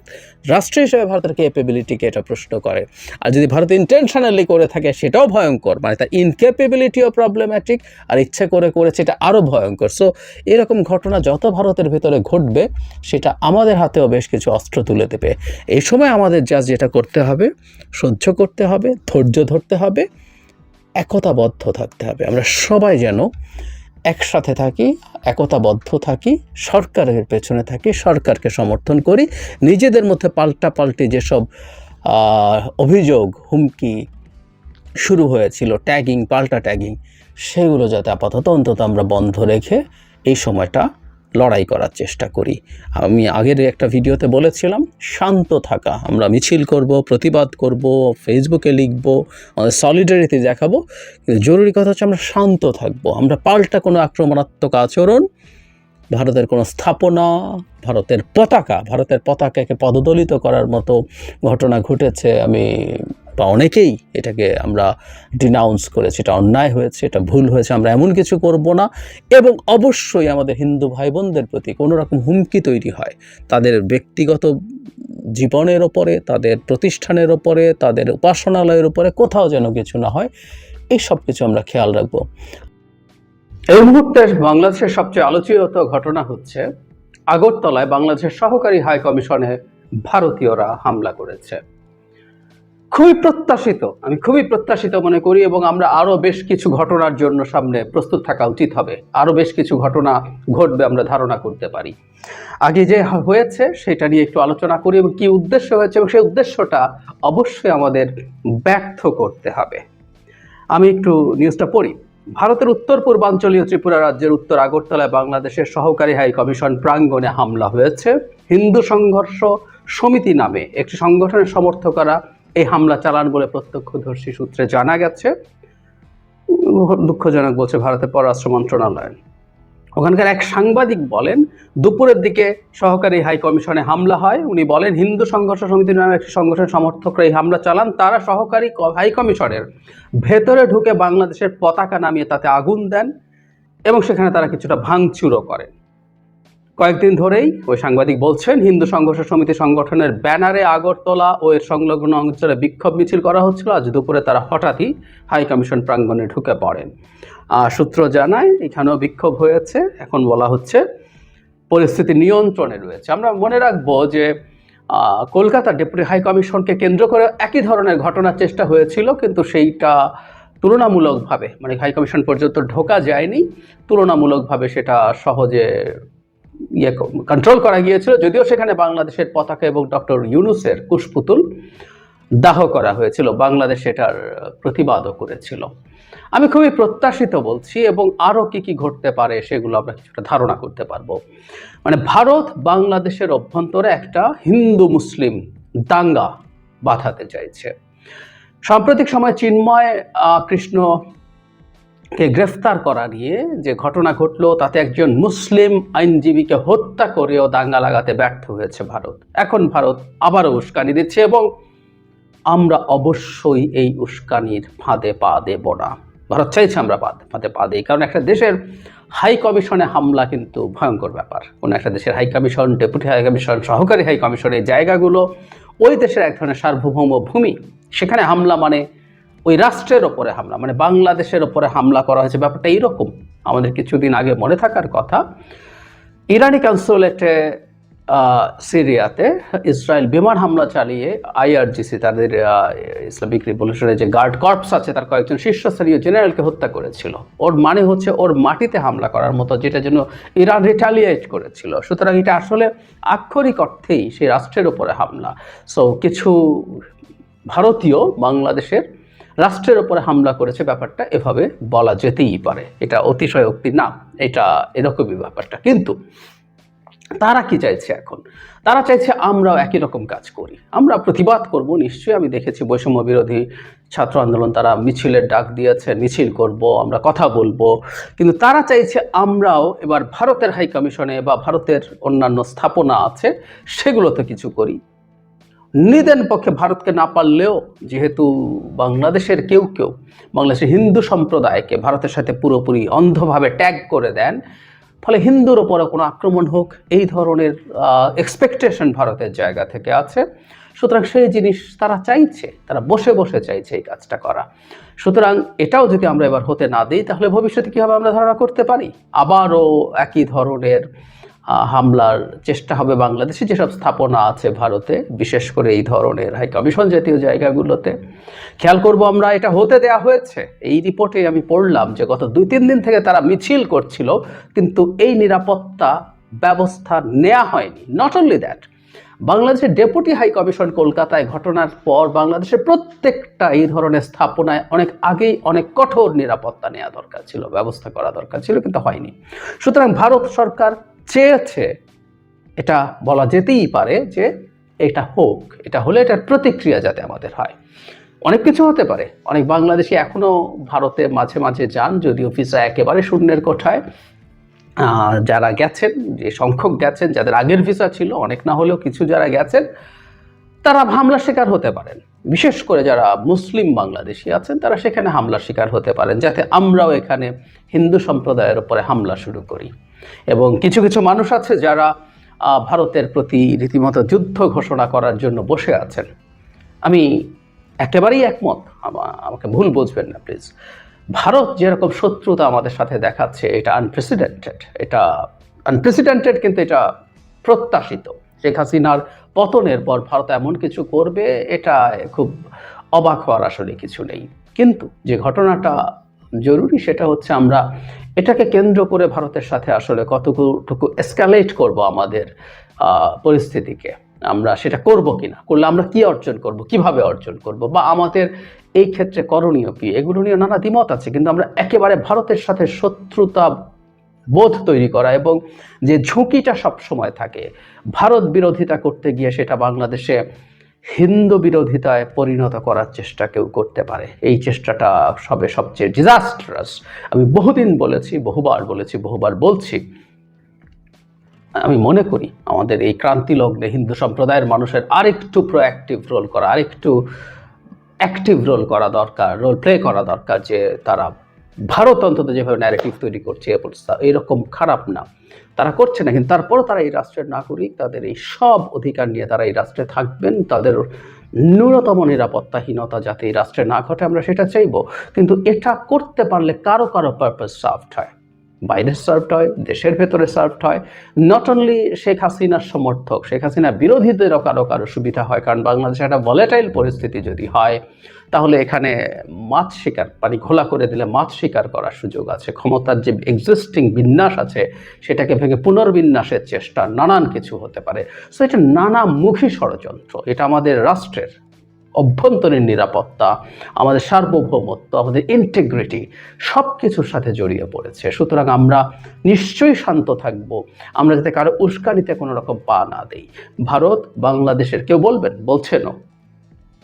রাষ্ট্র হিসেবে ভারতের ক্যাপেবিলিটিকে এটা প্রশ্ন করে। আর যদি ভারত ইন্টেনশনালি করে থাকে সেটাও ভয়ঙ্কর, মানে তার ইনক্যাপেবিলিটিও প্রবলেম্যাটিক, আর ইচ্ছে করে করেছে এটা আরও ভয়ঙ্কর। সো এরকম ঘটনা যত ভারতের ভেতরে ঘটবে সেটা আমাদের হাতেও বেশ কিছু অস্ত্র তুলে দেবে। এই সময় আমাদের যেটা করতে হবে, সহ্য করতে হবে, ধৈর্য ধরতে হবে, একতাবদ্ধ থাকতে হবে। আমরা সবাই যেন একসাথে থাকি, একতাবদ্ধ থাকি, সরকারের পেছনে থাকি, সরকারকে সমর্থন করি। নিজেদের মধ্যে পাল্টাপাল্টি যেসব অভিযোগ, হুমকি শুরু হয়েছিল, ট্যাগিং, পাল্টা ট্যাগিং, সেগুলো যাতে আপাতত অন্তত আমরা বন্ধ রেখে এই সময়টা লড়াই করার চেষ্টা করি। আমি আগের একটা ভিডিওতে বলেছিলাম শান্ত থাকা। আমরা মিছিল করব, প্রতিবাদ করব, ফেসবুকে লিখব, আমাদের সলিডারিটি দেখাবো, কিন্তু জরুরি কথা হচ্ছে আমরা শান্ত থাকব। আমরা পাল্টা কোনো আক্রমণাত্মক আচরণ, ভারতের কোনো স্থাপনা, ভারতের পতাকাকে পদদলিত করার মতো ঘটনা ঘটেছে, বা অনেকেই এটাকে আমরা ডিনাউন্স করেছি, এটা অন্যায় হয়েছে, এটা ভুল হয়েছে, আমরা এমন কিছু করব না। এবং অবশ্যই আমাদের হিন্দু ভাই বোনদের প্রতি কোনো রকম হুমকি তৈরি হয় তাদের ব্যক্তিগত জীবনের ওপরে, তাদের প্রতিষ্ঠানের ওপরে, তাদের উপাসনালয়ের উপরে, কোথাও যেন কিছু না হয়, এই সব কিছু আমরা খেয়াল রাখব। এই মুহূর্তে বাংলাদেশের সবচেয়ে আলোচিত ঘটনা হচ্ছে আগরতলায় বাংলাদেশের সহকারী হাই কমিশনে ভারতীয়রা হামলা করেছে। আমি খুবই প্রত্যাশিত মনে করি, এবং আমরা আরো বেশ কিছু ঘটনার জন্য সামনে প্রস্তুত থাকা উচিত হবে। আরো বেশ কিছু ঘটনা ঘটবে আমরা ধারণা করতে পারি। আগে যে হয়েছে সেটা নিয়ে একটু আলোচনা করি, এবং কি উদ্দেশ্য হয়েছে, এবং সেই উদ্দেশ্যটা অবশ্যই আমাদের ব্যর্থ করতে হবে। আমি একটু নিউজটা পড়ি। ভারতের উত্তর পূর্বাঞ্চলীয় ত্রিপুরা রাজ্যের উত্তর আগরতলায় বাংলাদেশের সহকারী হাই কমিশন প্রাঙ্গণে হামলা হয়েছে। হিন্দু সংঘর্ষ সমিতি নামে একটি সংগঠনের সমর্থকরা এই হামলা চালান বলে প্রত্যক্ষদর্শী সূত্রে জানা গেছে। দুঃখজনক বলছে ভারতের পররাষ্ট্র মন্ত্রণালয়। ওখানকার এক সাংবাদিক বলেন, দুপুরের দিকে সহকারী হাই কমিশনে হামলা হয়। উনি বলেন, হিন্দু সংঘর্ষ সমিতি নামে একটি সংগঠনের সমর্থকরা এই হামলা চালান। তারা সহকারী হাই কমিশনের ভেতরে ঢুকে বাংলাদেশের পতাকা নামিয়ে তাতে আগুন দেন, এবং সেখানে তারা কিছুটা ভাঙচুরও করেন। কয়েকদিন ধরেই ওই সাংবাদিক বলছেন, হিন্দু সংঘর্ষ সমিতি সংগঠনের ব্যানারে আগরতলা ও এর সংলগ্ন অঞ্চলে বিক্ষোভ মিছিল করা হচ্ছিল। আজ দুপুরে তারা হঠাৎই হাই কমিশন প্রাঙ্গণে ঢুকে পড়েন। সূত্র জানায় এখানেও বিক্ষোভ হয়েছে। এখন বলা হচ্ছে পরিস্থিতি নিয়ন্ত্রণে রয়েছে। আমরা মনে রাখবো যে কলকাতার ডেপুটি হাই কমিশনকে কেন্দ্র করে একই ধরনের ঘটনার চেষ্টা হয়েছিল, কিন্তু সেইটা তুলনামূলকভাবে, মানে হাই কমিশন পর্যন্ত ঢোকা যায়নি, তুলনামূলকভাবে সেটা সহজে কন্ট্রোল করা গিয়েছিল। যদিও সেখানে বাংলাদেশের পতাকা এবং ডক্টর ইউনূসের কুশপুতুল দাহ করা হয়েছিল, বাংলাদেশ এটার প্রতিবাদও করেছিল। আমি খুবই প্রত্যাশিত বলছি, এবং আরও কি ঘটতে পারে সেগুলো আমরা কিছুটা ধারণা করতে পারবো। মানে ভারত বাংলাদেশের অভ্যন্তরে একটা হিন্দু মুসলিম দাঙ্গা বাঁধাতে চাইছে। সাম্প্রতিক সময় চিন্ময় কৃষ্ণকে গ্রেফতার করা নিয়ে যে ঘটনা ঘটলো, তাতে একজন মুসলিম আইনজীবীকে হত্যা করেও দাঙ্গা লাগাতে ব্যর্থ হয়েছে ভারত। এখন ভারত আবারও উস্কানি দিচ্ছে, এবং আমরা অবশ্যই এই উস্কানির ফাঁদে পা দেব না। ভারত চাইছে আমরা ফাঁদে পা দিই, কারণ একটা দেশের হাই কমিশনে হামলা কিন্তু ভয়ঙ্কর ব্যাপার। কোনো একটা দেশের high commission, deputy high commission, সহকারী হাই কমিশন, এই জায়গাগুলো ওই দেশের এক ধরনের সার্বভৌম ভূমি। সেখানে হামলা মানে ওই রাষ্ট্রের ওপরে হামলা, মানে বাংলাদেশের ওপরে হামলা করা হয়েছে। ব্যাপারটা এইরকম। আমাদের কিছুদিন আগে মনে থাকার কথা, ইরানি কনসুলেটে সিরিয়াতে ইসরায়েল বিমান হামলা চালিয়ে IRGC, তাদের ইসলামিক রিভলিউশনারি যে গার্ড কর্পস আছে, তার কয়েকজন শীর্ষস্থানীয় জেনারেলকে হত্যা করেছিল। ওর মানে হচ্ছে ওর মাটিতে হামলা করার মতো, যেটা জন্য ইরান রিটালিয়েট করেছিল। সুতরাং এটা আসলে আক্ষরিক অর্থেই সেই রাষ্ট্রের ওপরে হামলা। সো কিছু ভারতীয় বাংলাদেশের রাষ্ট্রের ওপরে হামলা করেছে, ব্যাপারটা এভাবে বলা যেতেই পারে। এটা অতিশয়োক্তি না, এটা এরকমই ব্যাপারটা। কিন্তু তারা কি চাইছে এখন? তারা চাইছে আমরাও একই রকম কাজ করি, আমরা প্রতিবাদ করব। নিশ্চয়ই আমি দেখেছি বৈষম্য বিরোধী ছাত্র আন্দোলন, তারা মিছিলের ডাক দিয়েছে, মিছিল করব, আমরা কথা বলবো, কিন্তু তারা চাইছে আমরাও এবার ভারতের হাই কমিশনে বা ভারতের অন্যান্য স্থাপনা আছে সেগুলোতে কিছু করি। নিদেন পক্ষে ভারতকে না পারলেও, যেহেতু বাংলাদেশের কেউ কেউ বাংলাদেশের হিন্দু সম্প্রদায়কে ভারতের সাথে পুরোপুরি অন্ধভাবে ট্যাগ করে দেন, ফলে হিন্দুর ওপরে কোনো আক্রমণ হোক এই ধরনের এক্সপেকটেশন ভারতের জায়গা থেকে আছে। সুতরাং সেই জিনিস তারা চাইছে, তারা বসে বসে চাইছে এই কাজটা করা। সুতরাং এটাও যদি আমরা এবার হতে না দিই, তাহলে ভবিষ্যতে কীভাবে আমরা ধারণা করতে পারি আবারও একই ধরনের হামলার চেষ্টা হবে বাংলাদেশে যেসব স্থাপনা আছে ভারতে, বিশেষ করে এই ধরনের হাই কমিশন জাতীয় জায়গাগুলোতে। খেয়াল করব আমরা, এটা হতে দেয়া হয়েছে। এই রিপোর্টে আমি পড়লাম যে গত 2-3 দিন থেকে তারা মিছিল করছিল, কিন্তু এই নিরাপত্তা ব্যবস্থা নেওয়া হয়নি। নট অনলি দ্যাট, বাংলাদেশের ডেপুটি হাই কমিশন কলকাতায় ঘটনার পর বাংলাদেশের প্রত্যেকটা এই ধরনের স্থাপনায় অনেক আগেই অনেক কঠোর নিরাপত্তা নেওয়া দরকার ছিল, ব্যবস্থা করা দরকার ছিল, কিন্তু হয়নি। সুতরাং ভারত সরকার চেয়েছে, এটা বলা যেতেই পারে যে এটা হোক, এটা হলে এটার প্রতিক্রিয়া যাতে আমাদের হয়। অনেক কিছু হতে পারে। অনেক বাংলাদেশি এখনও ভারতে মাঝে মাঝে যান, যদিও ভিসা একেবারে শূন্যের কোঠায়। যারা গেছেন, যে সংখ্যক গেছেন, যাদের আগের ভিসা ছিল, অনেক না হলেও কিছু যারা গেছেন, তারা হামলার শিকার হতে পারেন। বিশেষ করে যারা মুসলিম বাংলাদেশি আছেন তারা সেখানে হামলার শিকার হতে পারেন, যাতে আমরাও এখানে হিন্দু সম্প্রদায়ের উপরে হামলা শুরু করি। এবং কিছু কিছু মানুষ আছে যারা ভারতের প্রতি রীতিমতো যুদ্ধ ঘোষণা করার জন্য বসে আছেন। আমি একেবারেই একমত, আমাকে ভুল বুঝবেন না প্লিজ। ভারত যেরকম শত্রুতা আমাদের সাথে দেখাচ্ছে, এটা আনপ্রেসিডেন্টেড, কিন্তু এটা প্রত্যাশিত। শেখ হাসিনার পতনের পর ভারত এমন কিছু করবে, এটা খুব অবাক হওয়ার আসলে কিছু নেই। কিন্তু যে ঘটনাটা জরুরি সেটা হচ্ছে আমরা এটাকে কেন্দ্র করে ভারতের সাথে আসলে কতটুকু এসকালেট করব আমাদের পরিস্থিতিকে, আমরা সেটা করব কিনা, করলে আমরা কি অর্জন করব, কিভাবে অর্জন করব, বা আমাদের এই ক্ষেত্রে করণীয় কি, এগুলো নিয়ে নানা দ্বিমত আছে। কিন্তু আমরা একেবারে ভারতের সাথে শত্রুতা বোধ তৈরি করা এবং যে ঝুঁকিটা সব সময় থাকে ভারত বিরোধিতা করতে গিয়ে সেটা বাংলাদেশে হিন্দু বিরোধিতায় পরিণত করার চেষ্টা কেউ করতে পারে, এই চেষ্টাটা সবচেয়ে ডিজাস্ট্রাস। আমি বহুদিন বলেছি, বহুবার বলেছি, বহুবার বলছি, আমি মনে করি আমাদের এই ক্রান্তি লগ্নে হিন্দু সম্প্রদায়ের মানুষের আরেকটু প্রোঅ্যাক্টিভ রোল করা, আরেকটু অ্যাক্টিভ রোল করা দরকার, রোল প্লে করা দরকার, যে তারা ভারত অন্তত যেভাবে ন্যারেটিভ তৈরি করছে এরকম খারাপ না, তারা করছে না, কিন্তু তারপরও তারা এই রাষ্ট্রের নাগরিক, তাদের এই সব অধিকার নিয়ে তারা এই রাষ্ট্রে থাকবেন, তাদের ন্যূনতম নিরাপত্তাহীনতা যাতে এই রাষ্ট্রে না ঘটে আমরা সেটা চাইব। কিন্তু এটা করতে পারলে কারো কারো পারপাস সার্ভড হয়, বাইরে সার্ভড হয়, দেশের ভেতরে সার্ভড হয়। নট অনলি শেখ হাসিনার সমর্থক, শেখ হাসিনা বিরোধীদেরও কারো সুবিধা হয়। কারণ বাংলাদেশে একটা ভলেটাইল পরিস্থিতি যদি হয়, তাহলে এখানে মাছ শিকার, পানি ঘোলা করে দিলে মাছ শিকার করার সুযোগ আছে। ক্ষমতার যে এক্সিস্টিং বিন্যাস আছে সেটাকে ভেঙে পুনর্বিন্যাসের চেষ্টা, নানান কিছু হতে পারে। সো এটা নানামুখী ষড়যন্ত্র, এটা আমাদের রাষ্ট্রের অভ্যন্তরীণ নিরাপত্তা, আমাদের সার্বভৌমত্ব, আমাদের ইন্টিগ্রিটি সব কিছুর সাথে জড়িয়ে পড়েছে। সুতরাং আমরা নিশ্চয়ই শান্ত থাকব, আমরা যাতে কারো উস্কানিতে কোনো রকম পা না দেই। ভারত বাংলাদেশের, কেউ বলছেনও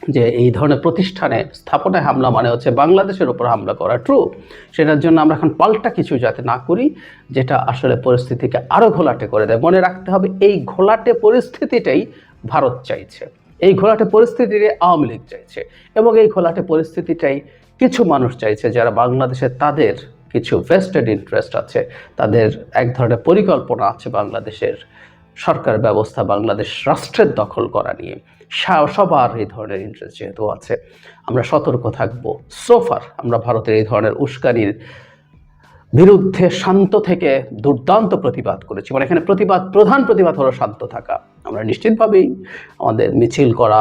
যে এই ধরনের প্রতিষ্ঠানে স্থাপনায় হামলা মানে হচ্ছে বাংলাদেশের উপর হামলা করা, ট্রু। সেটার জন্য আমরা এখন পাল্টা কিছু যাতে না করি যেটা আসলে পরিস্থিতিকে আরও ঘোলাটে করে দেয়। মনে রাখতে হবে এই ঘোলাটে পরিস্থিতিটাই ভারত চাইছে, এই ঘোলাটে পরিস্থিতিতে আওয়ামী লীগ চাইছে, এবং এই ঘোলাটে পরিস্থিতিটাই কিছু মানুষ চাইছে যারা বাংলাদেশে, তাদের কিছু ভেস্টেড ইন্টারেস্ট আছে, তাদের এক ধরনের পরিকল্পনা আছে বাংলাদেশের সরকার ব্যবস্থা, বাংলাদেশ রাষ্ট্রের দখল করা নিয়ে। সবার এই ধরনের ইন্টারেস্ট যেহেতু আছে, আমরা সতর্ক থাকবো। সোফার আমরা ভারতের এই ধরনের উস্কানির বিরুদ্ধে শান্ত থেকে দুর্দান্ত প্রতিবাদ করেছি। মানে এখানে প্রধান প্রতিবাদ হলো শান্ত থাকা। আমরা নিশ্চিতভাবেই আমাদের মিছিল করা,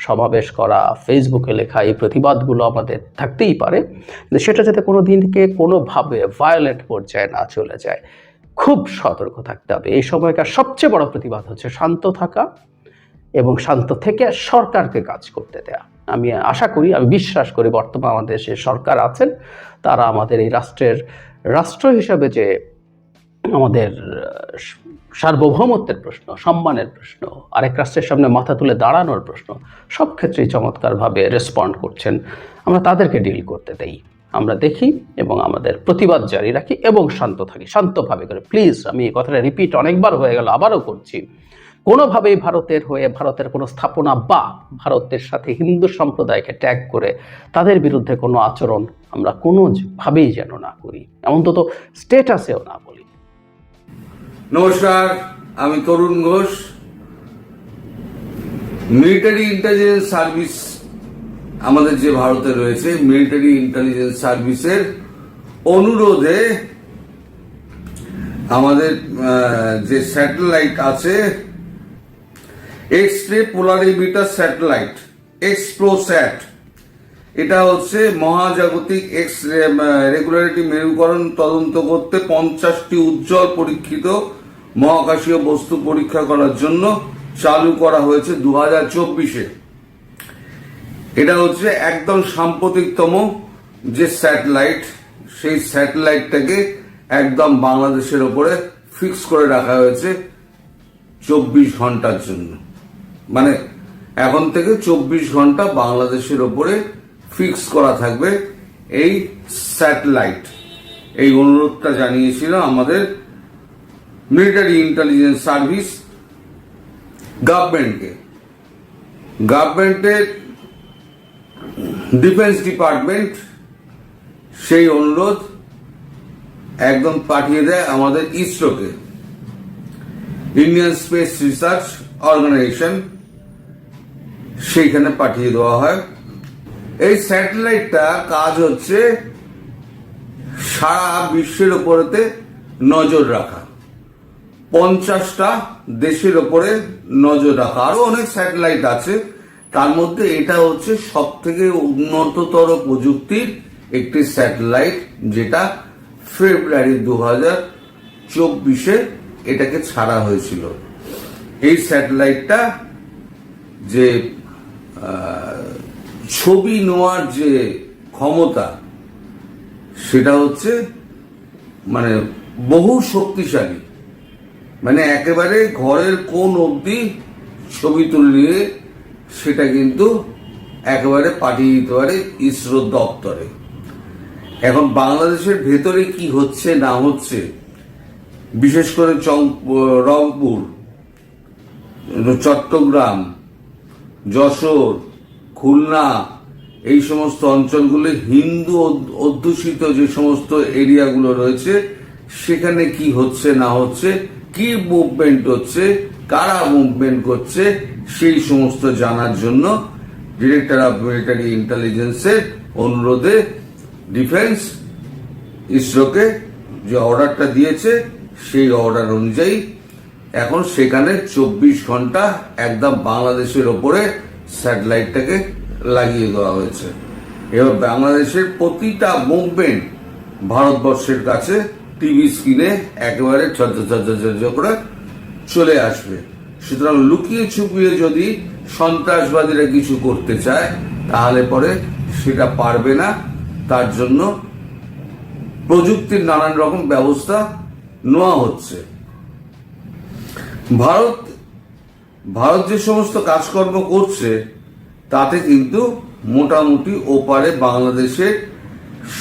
সমাবেশ করা, ফেসবুকে লেখা, এই প্রতিবাদগুলো আমাদের থাকতেই পারে, কিন্তু সেটা যাতে কোনো দিনকে কোনোভাবে ভায়োলেন্ট পর্যায়ে না চলে যায়, খুব সতর্ক থাকতে হবে। এই সময়কার সবচেয়ে বড় প্রতিবাদ হচ্ছে শান্ত থাকা এবং শান্ত থেকে সরকারকে কাজ করতে দেয়া। আমি আশা করি, আমি বিশ্বাস করি বর্তমানে আমাদের দেশে সরকার আছেন, তারা আমাদের এই রাষ্ট্র হিসাবে যে আমাদের সার্বভৌমত্বের প্রশ্ন, সম্মানের প্রশ্ন, আরেক রাষ্ট্রের সামনে মাথা তুলে দাঁড়ানোর প্রশ্ন, সব ক্ষেত্রেই চমৎকারভাবে রেসপন্ড করছেন। আমরা তাদেরকে ডিল করতে দেই, আমরা দেখি এবং আমাদের প্রতিবাদ জারি রাখি এবং শান্ত থাকি, শান্তভাবে করে। প্লিজ, আমি এই কথাটা রিপিট অনেকবার হয়ে গেল, আবারও করছি, কোনোভাবেই ভারতের হয়ে ভারতের কোনো স্থাপনা বা ভারতের সাথে হিন্দু সম্প্রদায়কে ট্যাগ করে তাদের বিরুদ্ধে কোনো আচরণ আমরা কোনোভাবেই যেন না করি, অন্তত স্টেটাসেও না বলি। নমস্কার, আমি তরুণ ঘোষ। মিলিটারি ইন্টেলিজেন্স সার্ভিস আমাদের যে ভারতে রয়েছে, মিলিটারি ইন্টেলিজেন্স সার্ভিসের অনুরোধে আমাদের যে স্যাটেলাইট আছে, এক্স-রে পোলারিমিটার স্যাটেলাইট এক্সপ্লোস্যাট, এটা হচ্ছে মহাজাগতিক এক্স রেগুলারিটি মেরুকরণ তদন্ত করতে 50টি উজ্জ্বল পরীক্ষিত মহাকাশীয় বস্তু পরীক্ষা করার জন্য চালু করা হয়েছে 2024-এ। এটা হচ্ছে একদম সাম্প্রতিকতম যে স্যাটেলাইট, সেই স্যাটেলাইটটাকে একদম বাংলাদেশের ওপরে ফিক্স করে রাখা হয়েছে 24 ঘন্টার জন্য। মানে এখন থেকে 24 ঘন্টা বাংলাদেশের ওপরে ফিক্স করা থাকবে এই স্যাটেলাইট। এই অনুরোধটা জানিয়েছিল আমাদের মিলিটারি ইন্টেলিজেন্স সার্ভিস গভর্নমেন্টের ডিফেন্স ডিপার্টমেন্ট সেই অনুরোধ একদম পাঠিয়ে দেয় আমাদের ইসরোকে, ইন্ডিয়ান স্পেস রিসার্চ অর্গানাইজেশন, সেইখানে পাঠিয়ে দেওয়া হয়। এই স্যাটেলাইটটা কাজ হচ্ছে সারা বিশ্বের উপরেতে নজর রাখা, 50টা দেশের ওপরে নজর রাখা। আরো অনেক স্যাটেলাইট আছে, তার মধ্যে এটা হচ্ছে সব থেকে উন্নততর প্রযুক্তির একটি স্যাটেলাইট, যেটা ফেব্রুয়ারি 2024-এ এটাকে ছাড়া হয়েছিল। এই স্যাটেলাইটটা যে ছবি নেওয়ার যে ক্ষমতা, সেটা হচ্ছে মানে বহু শক্তিশালী। মানে একেবারে ঘরের কোণ অবধি ছবি তুলে সেটা কিন্তু একেবারে পাঠিয়ে দিতে পারে ইসরো দপ্তরে। এখন বাংলাদেশের ভেতরে কি হচ্ছে না হচ্ছে, বিশেষ করে রংপুর, চট্টগ্রাম, যশোর, খুলনা, এই সমস্ত অঞ্চলগুলো হিন্দু অধ্যুষিত যে সমস্ত এরিয়াগুলো রয়েছে, সেখানে কি হচ্ছে না হচ্ছে, কি মুভমেন্ট হচ্ছে, কারা মুভমেন্ট করছে, সেই সমস্ত জানার জন্য ডিরেক্টর অফ মিলিটারি ইন্টেলিজেন্সের অনুরোধে ডিফেন্স ইসরোকে যে অর্ডারটা দিয়েছে, সেই অর্ডার অনুযায়ী এখন সেখানে 24 ঘন্টা একদম বাংলাদেশের ওপরে স্যাটেলাইটটাকে লাগিয়ে দেওয়া হয়েছে। এবার বাংলাদেশের প্রতিটা মুভমেন্ট ভারতবর্ষের কাছে টিভি স্ক্রিনে একেবারে ঝরঝর করে চলে আসবে। সুতরাং লুকিয়ে ছুপিয়ে যদি সন্ত্রাসবাদীরা কিছু করতে চায়, তাহলে পরে সেটা পারবে না। তার জন্য প্রযুক্তির নানান রকম ব্যবস্থা নেওয়া হচ্ছে। ভারত যে সমস্ত কাজকর্ম করছে, তাতে কিন্তু মোটামুটি ওপারে বাংলাদেশের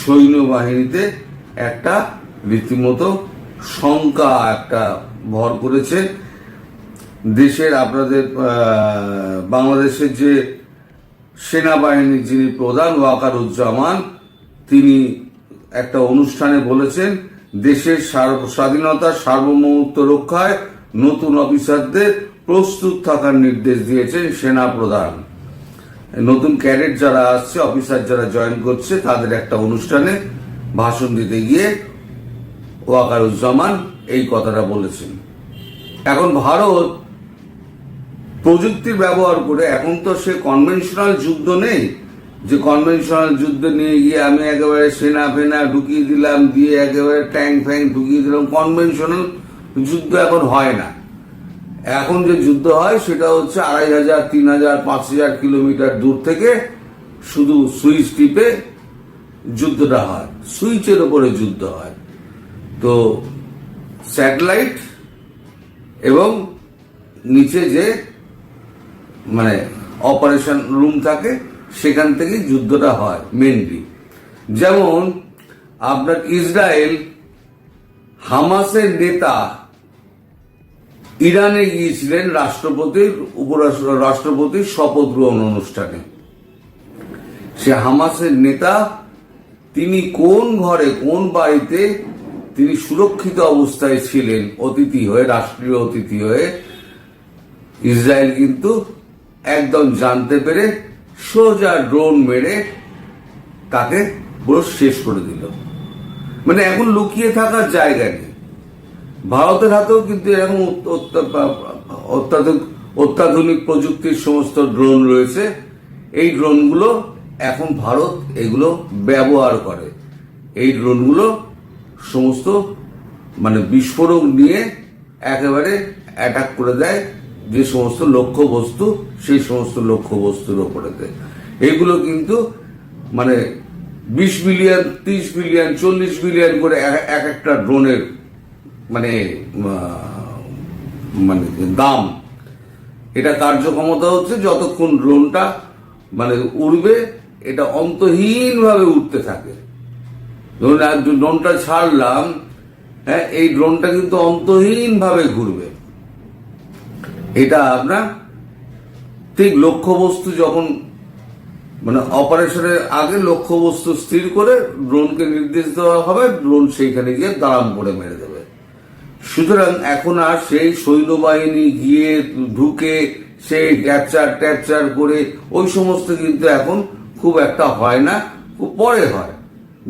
সৈন্যবাহিনীতে একটা রীতিমতো শঙ্কা একটা ভর করেছে। দেশের আপনাদের বাংলাদেশের যে সেনাবাহিনীর যিনি প্রধান ওয়াকারুজ্জামান, তিনি একটা অনুষ্ঠানে বলেছেন, দেশের স্বাধীনতা সার্বভৌমত্ব রক্ষায় নতুন অফিসারদের প্রস্তুত থাকার নির্দেশ দিয়েছেন সেনা প্রধান। নতুন ক্যাডেট যারা আসছে, অফিসার যারা জয়েন করছে, তাদের একটা অনুষ্ঠানে ভাষণ দিতে গিয়ে ওয়াকারুজ্জামান এই কথাটা বলেছেন। এখন ভারত প্রযুক্তির ব্যবহার করে, এখন তো সে কনভেনশনাল যুদ্ধ নেই যে কনভেনশনাল যুদ্ধ নিয়ে গিয়ে আমি একেবারে সেনা ফেনা ঢুকিয়ে দিলাম, দিয়ে একেবারে ট্যাঙ্ক ফ্যাঙ্ক ঢুকিয়ে দিলাম। কনভেনশনাল যুদ্ধ এখন হয় না। এখন যে যুদ্ধ হয় সেটা হচ্ছে 2500, 3000, 5000 কিলোমিটার দূর থেকে শুধু সুইচ টিপে যুদ্ধটা হয়, সুইচের ওপরে যুদ্ধ হয়। তো স্যাটেলাইট এবং নিচে যে মানে অপারেশন রুম থাকে সেখান থেকে যুদ্ধটা হয় মেনলি। যেমন আপনার ইসরায়েল হামাসের নেতা ইরানে গিয়েছিলেন রাষ্ট্রপতির শপথ গ্রহণ অনুষ্ঠানে। সে হামাসের নেতা তিনি কোন ঘরে কোন বাড়িতে তিনি সুরক্ষিত অবস্থায় ছিলেন অতিথি হয়ে, রাষ্ট্রীয় অতিথি হয়ে, ইসরায়েল কিন্তু একদম জানতে পেরে সোজা ড্রোন মেরে তাকে পুরো শেষ করে দিল। মানে এখন লুকিয়ে থাকার জায়গা নেই। ভারতের হাতেও কিন্তু এরকম অত্যাধুনিক প্রযুক্তির সমস্ত ড্রোন রয়েছে। এই ড্রোনগুলো এখন ভারত এগুলো ব্যবহার করে। এই ড্রোনগুলো সমস্ত মানে বিস্ফোরক নিয়ে একেবারে অ্যাটাক করে দেয় যে সমস্ত লক্ষ্য বস্তু, সেই সমস্ত লক্ষ্য বস্তুর ওপরে দেয়। এগুলো কিন্তু মানে 20 বিলিয়ন, 30 বিলিয়ন, 40 বিলিয়ন করে এক একটা ড্রোনের মানে মানে দাম। এটা কার্যক্ষমতা হচ্ছে যতক্ষণ ড্রোনটা মানে উড়বে, এটা অন্তহীন ভাবে উঠতে থাকে। ধরুন ড্রোনটা ছাড়লাম, হ্যাঁ, এই ড্রোনটা কিন্তু অন্তহীন ভাবে ঘুরবে। এটা আপনার ঠিক লক্ষ্যবস্তু যখন মানে অপারেশনের আগে লক্ষ্যবস্তু স্থির করে ড্রোনকে নির্দেশ দেওয়া হবে, ড্রোন সেইখানে গিয়ে দাঁড়াম করে মেরে দেবে। সুতরাং এখন আর সেই সৈন্যবাহিনী গিয়ে ঢুকে সেই ক্যাপচার করে ওই সমস্ত কিন্তু এখন খুব একটা হয় না, খুব পরে হয়।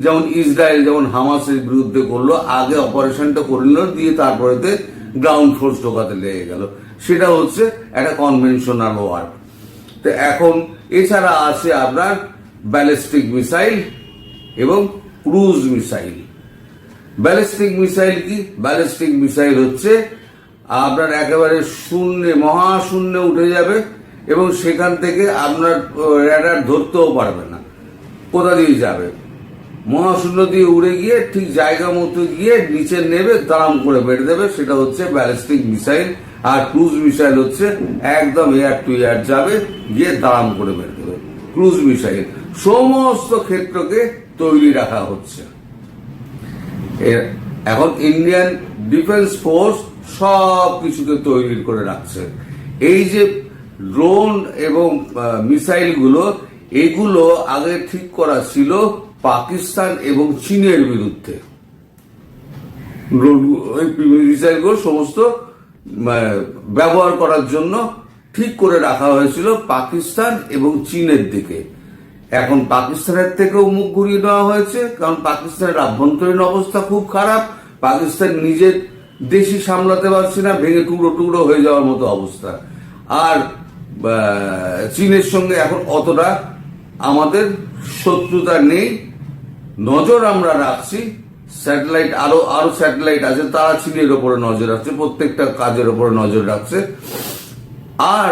যেমন ইসরায়েল যেমন হামাসের বিরুদ্ধে করলো, আগে অপারেশনটা করলো, দিয়ে তারপরেতে গ্রাউন্ড ফোর্স ঢোকাতে লেগে গেল। সেটা হচ্ছে একটা কনভেনশনাল ওয়ার। তো এখন এছাড়া আছে আপনার ব্যালিস্টিক মিসাইল এবং ক্রুজ মিসাইল। ব্যালিস্টিক মিসাইল কি? ব্যালিস্টিক মিসাইল হচ্ছে আপনার একেবারে শূন্যে, মহাশূন্যে উঠে যাবে এবং সেখান থেকে আপনার র্যাডার ধরতেও পারবে না কোথা দিয়ে যাবে। মহাশূন্য দিয়ে উড়ে গিয়ে ঠিক জায়গা মতো গিয়ে নিচে নেবে, দাঁড়াম করে মেরে দেবে। সেটা হচ্ছে ব্যালিস্টিক মিসাইল। আর ক্রুজ মিসাইল হচ্ছে একদম এয়ার টু এয়ার যাবে, গিয়ে দাঁড়াম করে মেরে দেবে। ক্রুজ মিসাইল সমস্ত ক্ষেত্রকে তৈরি রাখা হচ্ছে। এখন ইন্ডিয়ান ডিফেন্স ফোর্স সব কিছুকে তৈরি করে রাখছে। এই যে ড্রোন এবং মিসাইল গুলো, এগুলো আগে ঠিক করা ছিল পাকিস্তান এবং চীনের বিরুদ্ধে। মিসাইলগুলো সমস্ত ব্যবহার করার জন্য ঠিক করে রাখা হয়েছিল পাকিস্তান এবং চীনের দিকে। এখন পাকিস্তানের থেকেও মুখ ঘুরিয়ে নেওয়া হয়েছে, কারণ পাকিস্তানের আভ্যন্তরীণ অবস্থা খুব খারাপ। পাকিস্তান নিজের দেশই সামলাতে পারছে না, ভেঙে টুকরো টুকরো হয়ে যাওয়ার মতো অবস্থা। আর চীনের সঙ্গে এখন অতটা আমাদের শত্রুতা নেই, নজর আমরা রাখছি। স্যাটেলাইট আরো স্যাটেলাইট আছে, তারা চীনের ওপরে নজর রাখছে, প্রত্যেকটা কাজের ওপরে নজর রাখছে। আর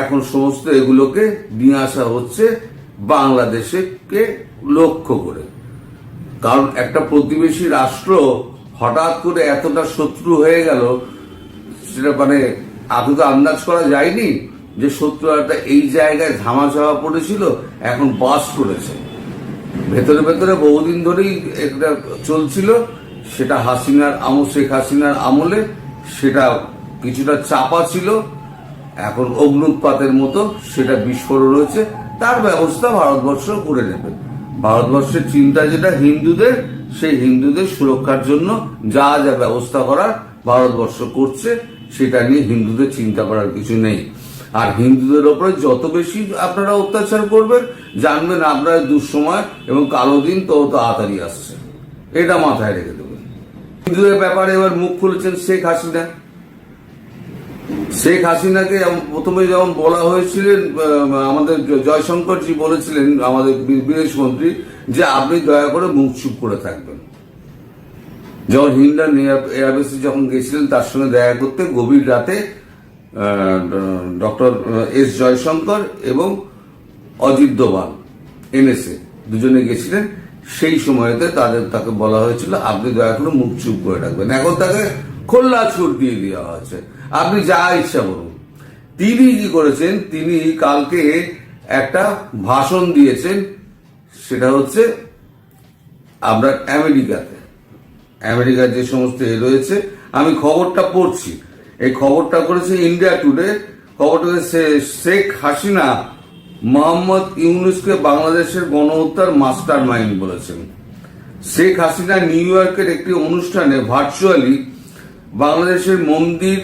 এখন সমস্ত এগুলোকে নিয়ে আসা হচ্ছে বাংলাদেশকে লক্ষ্য করে। কারণ একটা প্রতিবেশী রাষ্ট্র হঠাৎ করে এতটা শত্রু হয়ে গেল, সেটা মানে আগে তো আন্দাজ করা যায়নি যে শত্রুতা এই জায়গায় ধামাচাপা পড়েছিল, এখন বাস করেছে। ভেতরে ভেতরে বহুদিন ধরেই এটা চলছিল, সেটা শেখ হাসিনার আমলে সেটা কিছুটা চাপা ছিল, এখন অগ্নুৎপাতের মতো সেটা বিস্ফোরণ হয়েছে। তার ব্যবস্থা ভারতবর্ষ করে নেবে। ভারতবর্ষের চিন্তা যেটা হিন্দুদের, সেই হিন্দুদের সুরক্ষার জন্য যা যা ব্যবস্থা করার ভারতবর্ষ করছে, সেটা নিয়ে হিন্দুদের চিন্তা করার কিছু নেই। আর হিন্দুদের ওপরে যত বেশি আপনারা অত্যাচার করবেন, জানবেন আপনার দুঃসময় এবং কালো দিন তত তাড়াতাড়ি আসছে। এটা মাথায় রেখে দেবেন। হিন্দুদের ব্যাপারে এবার মুখ খুলেছেন শেখ হাসিনা। শেখ হাসিনাকে প্রথমে যেমন বলা হয়েছিলেন, আমাদের জয়শঙ্করজি বলেছিলেন, আমাদের বিদেশ মন্ত্রী, যে আপনি দয়া করে মুখ চুপ করে থাকবেন। যখন হিন্ডন এয়ারবেসে যখন গেছিলেন তার সঙ্গে দেখা করতে, গভীর রাতে ডক্টর এস জয়শঙ্কর এবং অজিত দোভাল এনএসএ দুজনে গেছিলেন। সেই সময়তে তাকে বলা হয়েছিল আপনি দয়া করে মুখ চুপ করে রাখবেন। এখন তাকে খোলা ছুট দিয়ে দেওয়া হয়েছে, আপনি যা ইচ্ছা করুন। তিনি কি করেছেন, তিনি কালকে একটা ভাষণ দিয়েছেন, সেটা হচ্ছে আমরা আমেরিকার যে সমস্ত রয়েছে, আমি খবরটা পড়ছি, এই খবরটা করেছে ইন্ডিয়া টুডে। খবরটা শেখ হাসিনা মোহাম্মদ ইউনূসকে বাংলাদেশের গণহত্যার মাস্টার মাইন্ড বলেছেন। শেখ হাসিনা নিউ ইয়র্কের একটি অনুষ্ঠানে ভার্চুয়ালি বাংলাদেশের মন্দির,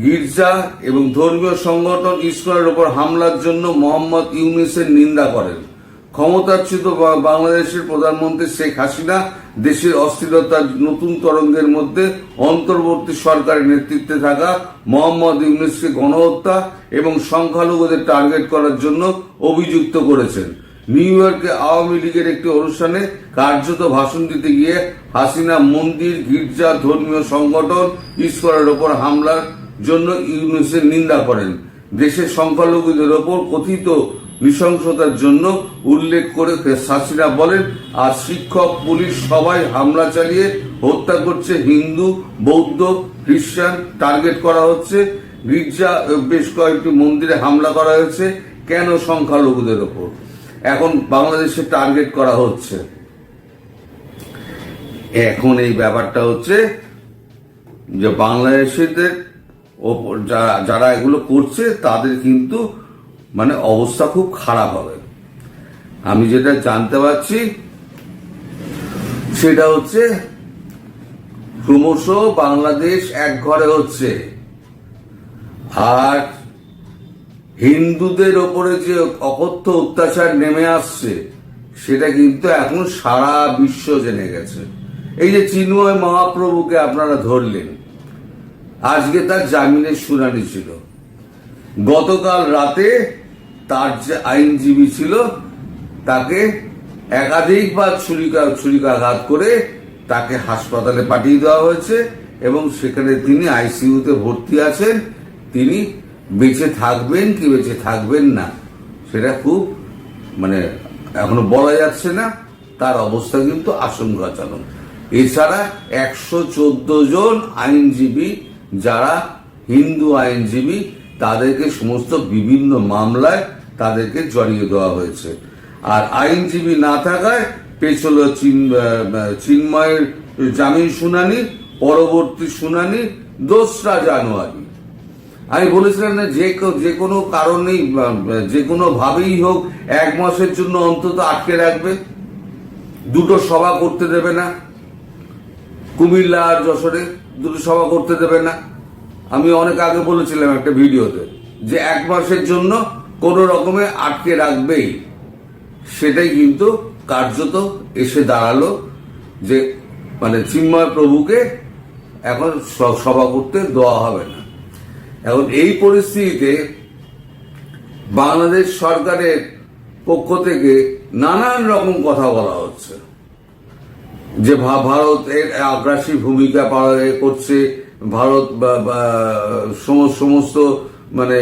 গির্জা এবং ধর্মীয় সংগঠন ইসকনের উপর হামলার জন্য মোহাম্মদ ইউনূসের নিন্দা করেন। ক্ষমতাচ্যুত বাংলাদেশের প্রধানমন্ত্রী শেখ হাসিনা দেশের অস্থিরতার নতুন তরঙ্গের মধ্যে অন্তর্বর্তী সরকারের নেতৃত্বে থাকা মোহাম্মদ ইউনূসকে গণহত্যা এবং সংখ্যালঘুদের টার্গেট করার জন্য অভিযুক্ত করেছেন। নিউ ইয়র্কে আওয়ামী লীগের একটি অনুষ্ঠানে কার্যত ভাষণ দিতে গিয়ে হাসিনা মন্দির, গির্জা, ধর্মীয় সংগঠন ইসকনের ওপর হামলার জন্য ইউনূসের নিন্দা করেন। দেশের সংখ্যালঘুদের ওপর কথিত নৃশংসতার জন্য উল্লেখ করে হাসিনা বলেন, আর শিক্ষক, পুলিশ সবাই হামলা চালিয়ে হত্যা করছে। হিন্দু, বৌদ্ধ, খ্রিস্টান টার্গেট করা হচ্ছে। গির্জা, বেশ কয়েকটি মন্দিরে হামলা করা হয়েছে। কেন সংখ্যালঘুদের ওপর এখন বাংলাদেশে টার্গেট করা হচ্ছে? এখন এই ব্যাপারটা হচ্ছে যে বাংলাদেশিদের ওপর যারা এগুলো করছে তাদের কিন্তু মানে অবস্থা খুব খারাপ হবে। আমি যেটা জানতে পারছি সেটা হচ্ছে ক্রমশ বাংলাদেশ এক ঘরে হচ্ছে, আর হিন্দুদের ওপরে যে অকথ্য অত্যাচার নেমে আসছে সেটা কিন্তু এখন সারা বিশ্ব জেনে গেছে। এই যে চিন্ময় মহাপ্রভুকে আপনারা ধরলেন, আজকে তার জামিনের শুনানি ছিল। গতকাল রাতে তার যে আইনজীবী ছিল তাকে একাধিকবার ছুরিকাঘাত করে তাকে হাসপাতালে পাঠিয়ে দেওয়া হয়েছে এবং সেখানে তিনি আইসিইউতে ভর্তি আছেন। তিনি বেঁচে থাকবেন কি বেঁচে থাকবেন না সেটা খুব মানে এখনো বলা যাচ্ছে না। তার অবস্থা কিন্তু আশঙ্কাজনক। এছাড়া 114 জন আইনজীবী যারা হিন্দু আইনজীবী তাদেরকে সমস্ত বিভিন্ন মামলায় তাদেরকে জড়িয়ে দেওয়া হয়েছে। আর আইনজীবী না থাকায় পেছল চিন্ময়ের জামিন শুনানি, পরবর্তী শুনানি 2রা জানুয়ারি। আমি বলেছিলাম না যে কোনো কারণেই যে কোনো ভাবেই হোক 1 মাসের জন্য অন্তত আটকে রাখবে, 2টো সভা করতে দেবে না, কুমিল্লা আর যশোরে 2টো সভা করতে দেবে না। আমি অনেক আগে বলেছিলাম একটা ভিডিওতে যে 1 মাসের জন্য কোনো রকমে আটকে রাখবেই। সেটাই কিন্তু কার্যত এসে দাঁড়ালো যে মানে চিন্ময় প্রভুকে এখন সভা করতে দেওয়া হবে না। এখন এই পরিস্থিতিতে বাংলাদেশ সরকারের পক্ষ থেকে নানান রকম কথা বলা হচ্ছে যে ভারত এর আগ্রাসী ভূমিকা করছে, ভারত সমস্ত মানে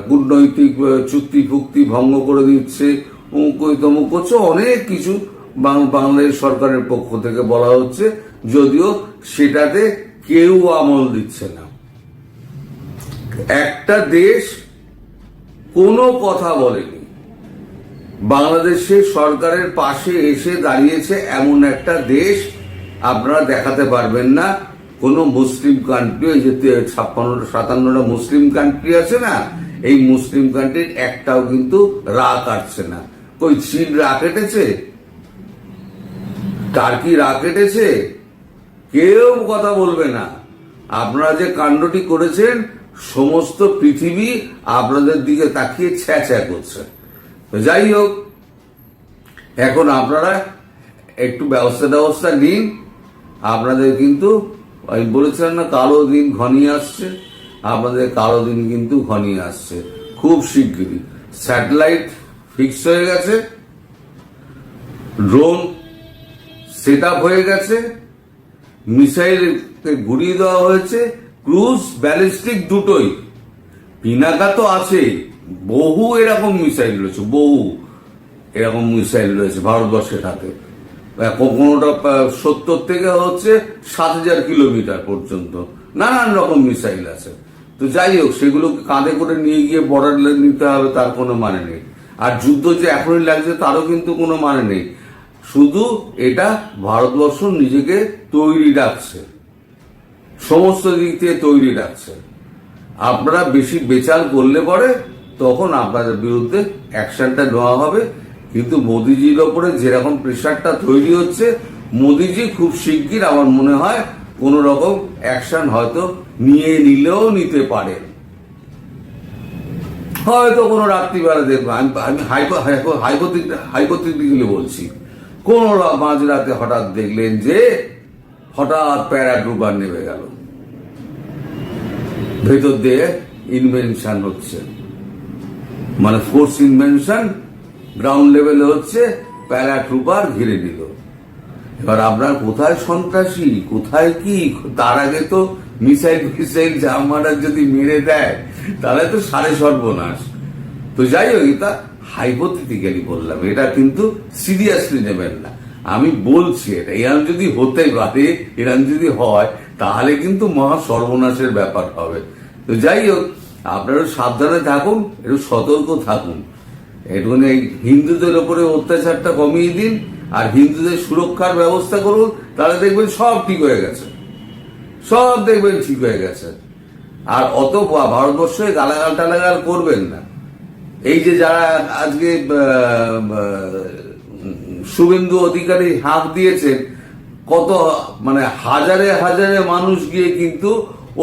কূটনৈতিক চুক্তি ফুক্তি ভঙ্গ করে দিচ্ছে, তমুক করছে, অনেক কিছু বাংলাদেশ সরকারের পক্ষ থেকে বলা হচ্ছে, যদিও সেটাতে কেউ আমল দিচ্ছে না। একটা দেশ কোনো কথা বলেনি, বাংলাদেশের সরকারের পাশে এসে দাঁড়িয়েছে এমন একটা দেশ আপনারা দেখাতে পারবেন না। কোন মুসলিম কান্ট্রি, এই যে 56-57টা মুসলিম কান্ট্রি আছে না, এই মুসলিম কান্ট্রির একটাও কিন্তু রা কাটছে না। কই চীন রা কেটেছে? টার্কি রা কেটেছে? কেউ কথা বলবে না। আপনারা যে কাণ্ডটি করেছেন সমস্ত পৃথিবী আপনাদের দিকে তাকিয়ে ছ্যাঁ করছে। যাই হোক, এখন আপনারা একটু ব্যবস্থা নিন। আপনাদের কিন্তু আমি বলেছিলাম না কালো দিন ঘনিয়ে আসছে, আপনাদের কালো দিন কিন্তু ঘনিয়ে আসছে খুব শিগগিরই। স্যাটেলাইট ফিক্স হয়ে গেছে, ড্রোন সেট আপ হয়ে গেছে, মিসাইল ঘুরিয়ে দেওয়া হয়েছে, ক্রুজ ব্যালিস্টিক দুটোই। পিনাকা তো আছে, বহু এরকম মিসাইল রয়েছে, বহু এরকম মিসাইল রয়েছে ভারতবর্ষের হাতে। কোনোটা 70 থেকে হচ্ছে 7000 কিলোমিটার পর্যন্ত নানান রকম মিসাইল আছে। তো যাই হোক, সেগুলোকে কাঁধে করে নিয়ে গিয়ে বর্ডার নিতে হবে তার কোনো মানে নেই। আর যুদ্ধ যে এখনই লাগছে তারও কিন্তু কোনো মানে নেই। শুধু এটা ভারতবর্ষ নিজেকে তৈরি রাখছে, সমস্ত দিক থেকে তৈরি রাখছে। আপনারা বেশি বেচাল করলে পরে তখন আপনাদের বিরুদ্ধে অ্যাকশনটা নেওয়া হবে। কিন্তু মোদিজির ওপরে যেরকম প্রেশারটা তৈরি হচ্ছে, মোদিজি খুব শিগগির আমার মনে হয় কোন রকম অ্যাকশন হয়তো নিলেও নিতে পারেন। হয়তো কোনো রাত্রিবেলা দেখবো, আমি হাইপোথেটিক্যালি বলছি, কোন মাঝরাতে হঠাৎ দেখলেন যে হঠাৎ প্যারাট্রুপার নেমে গেল, ভেতর দিয়ে ইনভেনশন হচ্ছে, মানে ফোর্স ইনভেনশন গ্রাউন্ড লেভেলে হচ্ছে, প্যারাট্রুপার ঘিরে নিল। এবার আপনার কোথায় সন্ত্রাসী, কোথায় কি, তার আগে তো মিসাইল জামারা যদি মেরে দেয় তাহলে তো সাড়ে সর্বনাশ। তো যাই হোক, এটা হাইপোথেটিক্যালি বললাম, এটা কিন্তু সিরিয়াসলি নেবেন না। আমি বলছি এটা এরকম যদি হতে পারে, এরকম যদি হয় তাহলে কিন্তু মহা সর্বনাশের ব্যাপার হবে। তো যাই হোক, আপনারা সাবধানে থাকুন, একটু সতর্ক থাকুন, একটুখানি এই হিন্দুদের ওপরে অত্যাচারটা কমিয়ে দিন আর হিন্দুদের সুরক্ষার ব্যবস্থা করুন, তাহলে দেখবেন সব ঠিক হয়ে গেছে, সব দেখবেন ঠিক হয়ে গেছে। আর অত ভারতবর্ষে গালাগাল টালাগাল করবেন না। এই যে যারা আজকে শুভেন্দু অধিকারী হাঁক দিয়েছেন, কত মানে হাজারে হাজারে মানুষ গিয়ে কিন্তু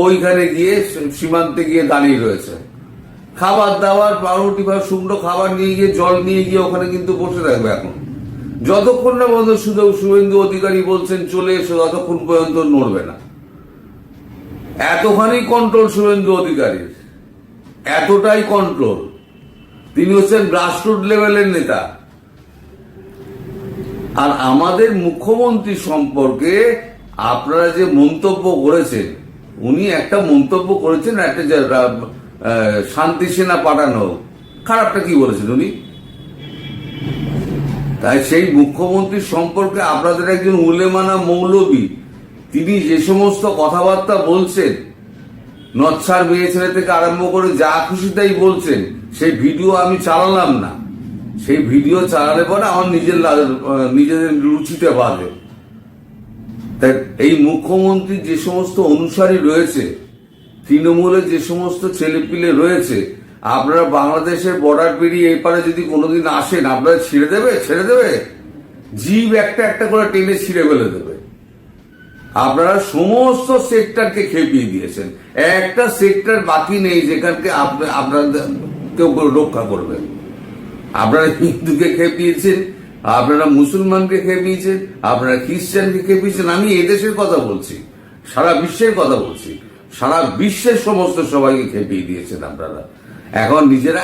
ওইখানে গিয়ে সীমান্তে গিয়ে দাঁড়িয়ে রয়েছে, খাবার দাবার পাউরুটি বা শুকনো খাবার নিয়ে গিয়ে, জল নিয়ে গিয়ে ওখানে কিন্তু বসে থাকবে এখন, যতক্ষণ না পর্যন্ত শুধু শুভেন্দু অধিকারী বলছেন চলে এসো, ততক্ষণ পর্যন্ত নড়বে না। এতখানি কন্ট্রোল শুভেন্দু অধিকারীর, এতটাই কন্ট্রোল। তিনি হচ্ছেন গ্রাসরুট লেভেলের নেতা। আর আমাদের মুখ্যমন্ত্রী সম্পর্কে আপনারা যে মন্তব্য করেছেন, উনি একটা মন্তব্য করেছেন, একটা শান্তি সেনা পাঠানো, খারাপটা কি বলেছেন উনি? তাই সেই মুখ্যমন্ত্রী সম্পর্কে আপনাদের একজন উলেমানা মৌলবী, তিনি যে সমস্ত কথাবার্তা বলছেন, নচ্ছার মেয়ে ছেলে থেকে আরম্ভ করে যা খুশি তাই বলছেন, সেই ভিডিও আমি চালালাম না। সেই ভিডিও চালালে পরে আমার নিজেদের রুচিতে বাঁধে। তাই এই মুখ্যমন্ত্রী যে সমস্ত অনুসারী রয়েছে, তৃণমূলের যে সমস্ত ছেলেপিলে রয়েছে, আপনারা বাংলাদেশের বর্ডার পেরিয়ে এই পারে যদি কোনোদিন আসেন, আপনারা ছেড়ে দেবে, জীব একটা একটা করে টেনে ছিঁড়ে ফেলে দেবে। আপনারা সমস্ত সেক্টরকে খেপিয়ে দিয়েছেন, একটা সেক্টর বাকি নেই যেখানকে আপনাদের কেউ রক্ষা করবে। আপনারা হিন্দুকে খেপিয়েছেন, আপনারা মুসলমানকে খেপিয়েছেন, আপনারা খ্রিস্টানকে খেপিয়েছেন। আমি এদেশের কথা বলছি, সারা বিশ্বের কথা বলছি, সারা বিশ্বের সমস্ত সবাইকে খেপিয়ে দিয়েছেন আপনারা। এখন নিজেরা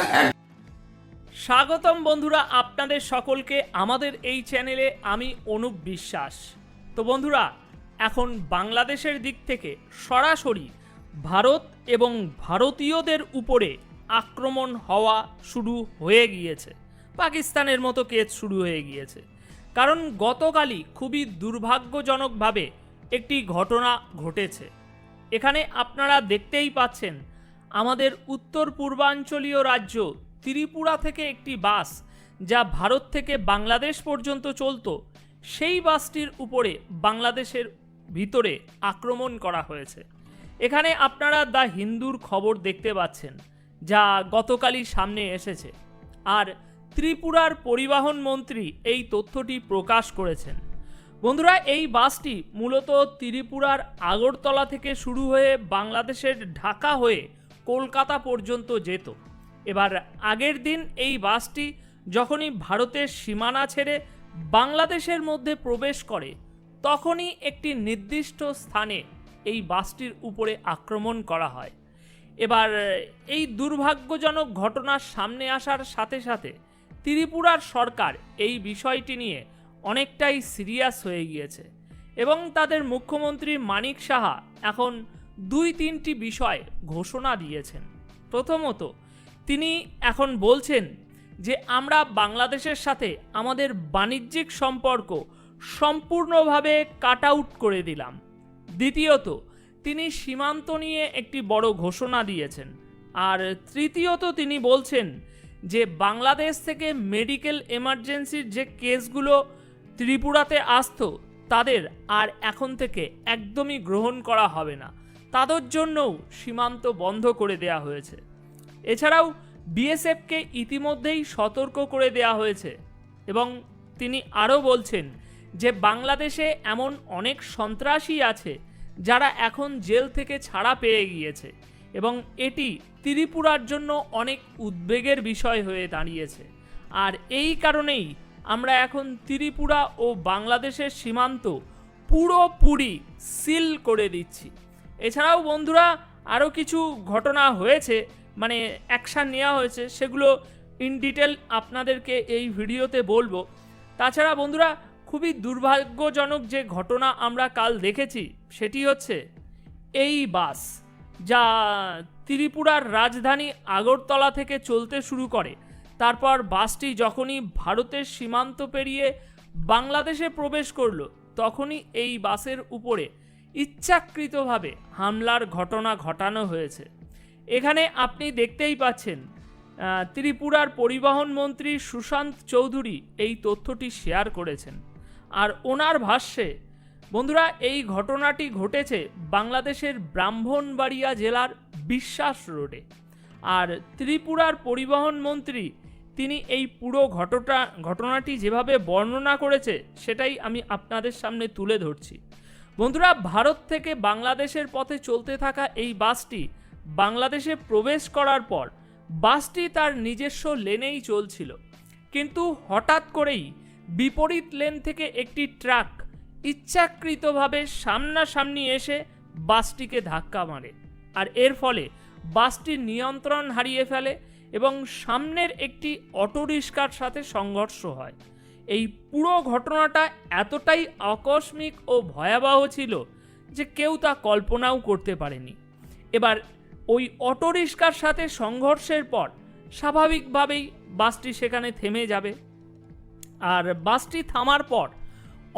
স্বাগতম বন্ধুরা আপনাদের সকলকে আমাদের এই চ্যানেলে। আমি অনুপ বিশ্বাস। তো বন্ধুরা, এখন বাংলাদেশের দিক থেকে সরাসরি ভারত এবং ভারতীয়দের উপরে আক্রমণ হওয়া শুরু হয়ে গিয়েছে, পাকিস্তানের মতো কেস শুরু হয়ে গিয়েছে। কারণ গতকালই খুবই দুর্ভাগ্যজনকভাবে একটি ঘটনা ঘটেছে। এখানে আপনারা দেখতেই পাচ্ছেন, আমাদের উত্তর পূর্বাঞ্চলীয় রাজ্য ত্রিপুরা থেকে একটি বাস, যা ভারত থেকে বাংলাদেশ পর্যন্ত চলতো, সেই বাসটির উপরে বাংলাদেশের ভিতরে আক্রমণ করা হয়েছে। এখানে আপনারা দ্য হিন্দুর খবর দেখতে পাচ্ছেন, যা গতকালই সামনে এসেছে। আর ত্রিপুরার পরিবহন মন্ত্রী এই তথ্যটি প্রকাশ করেছেন। বন্ধুরা, এই বাসটি মূলত ত্রিপুরার আগরতলা থেকে শুরু হয়ে বাংলাদেশের ঢাকা হয়ে কলকাতা পর্যন্ত যেত। এবার আগের দিন এই বাসটি যখনই ভারতের সীমানা ছেড়ে বাংলাদেশের মধ্যে প্রবেশ করে, তখনই একটি নির্দিষ্ট স্থানে এই বাসটির উপরে আক্রমণ করা হয়। এবার এই দুর্ভাগ্যজনক ঘটনার সামনে আসার সাথে সাথে ত্রিপুরার সরকার এই বিষয়টি নিয়ে অনেকটাই সিরিয়াস হয়ে গিয়েছে এবং তাদের মুখ্যমন্ত্রী মানিক সাহা এখন 2-3টি বিষয় ঘোষণা দিয়েছেন। প্রথমত, তিনি এখন বলছেন যে আমরা বাংলাদেশের সাথে আমাদের বাণিজ্যিক সম্পর্ক সম্পূর্ণভাবে কাট আউট করে দিলাম। দ্বিতীয়ত, তিনি সীমান্ত নিয়ে একটি বড় ঘোষণা দিয়েছেন। আর তৃতীয়ত তিনি বলছেন যে বাংলাদেশ থেকে মেডিকেল এমার্জেন্সির যে কেসগুলো ত্রিপুরাতে আসতো তাদের আর এখন থেকে একদমই গ্রহণ করা হবে না, তাদের জন্যও সীমান্ত বন্ধ করে দেয়া হয়েছে। এছাড়াও বিএসএফকে ইতিমধ্যেই সতর্ক করে দেয়া হয়েছে এবং তিনি আরও বলছেন যে বাংলাদেশে এমন অনেক সন্ত্রাসী আছে যারা এখন জেল থেকে ছাড়া পেয়ে গিয়েছে এবং এটি ত্রিপুরার জন্য অনেক উদ্বেগের বিষয় হয়ে দাঁড়িয়েছে। আর এই কারণেই আমরা এখন ত্রিপুরা ও বাংলাদেশের সীমান্ত পুরোপুরি সিল করে দিচ্ছি। এছাড়াও বন্ধুরা আরও কিছু ঘটনা হয়েছে, মানে অ্যাকশান নেওয়া হয়েছে, সেগুলো ইন ডিটেল আপনাদেরকে এই ভিডিওতে বলবো। তাছাড়া বন্ধুরা খুবই দুর্ভাগ্যজনক যে ঘটনা আমরা কাল দেখেছি সেটি হচ্ছে এই বাস যা ত্রিপুরার রাজধানী আগরতলা থেকে চলতে শুরু করে, তারপর বাসটি যখনই ভারতের সীমান্ত পেরিয়ে বাংলাদেশে প্রবেশ করলো তখনই এই বাসের উপরে ইচ্ছাকৃতভাবে হামলার ঘটনা ঘটানো হয়েছে। এখানে আপনি দেখতেই পাচ্ছেন ত্রিপুরার পরিবহন মন্ত্রী সুশান্ত চৌধুরী এই তথ্যটি শেয়ার করেছেন। আর ওনার ভাষ্যে বন্ধুরা এই ঘটনাটি ঘটেছে বাংলাদেশের ব্রাহ্মণবাড়িয়া জেলার বিশ্বাস রোডে। আর ত্রিপুরার পরিবহন মন্ত্রী তিনি এই পুরো ঘটনাটি যেভাবে বর্ণনা করেছে সেটাই আমি আপনাদের সামনে তুলে ধরছি। বন্ধুরা ভারত থেকে বাংলাদেশের পথে চলতে থাকা এই বাসটি বাংলাদেশে প্রবেশ করার পর বাসটি তার নিজস্ব লেনেই চলছিল, কিন্তু হঠাৎ করেই বিপরীত লেন থেকে একটি ট্রাক ইচ্ছাকৃতভাবে সামনাসামনি এসে বাসটিকে ধাক্কা মারে। আর এর ফলে বাসটি নিয়ন্ত্রণ হারিয়ে ফেলে এবং সামনের একটি অটোরিকশার সাথে সংঘর্ষ হয়। এই পুরো ঘটনাটা এতটাই আকস্মিক ও ভয়াবহ ছিল যে কেউ তা কল্পনাও করতে পারেনি। এবার ওই অটোরিকশার সাথে সংঘর্ষের পর স্বাভাবিকভাবেই বাসটি সেখানে থেমে যাবে। আর বাসটি থামার পর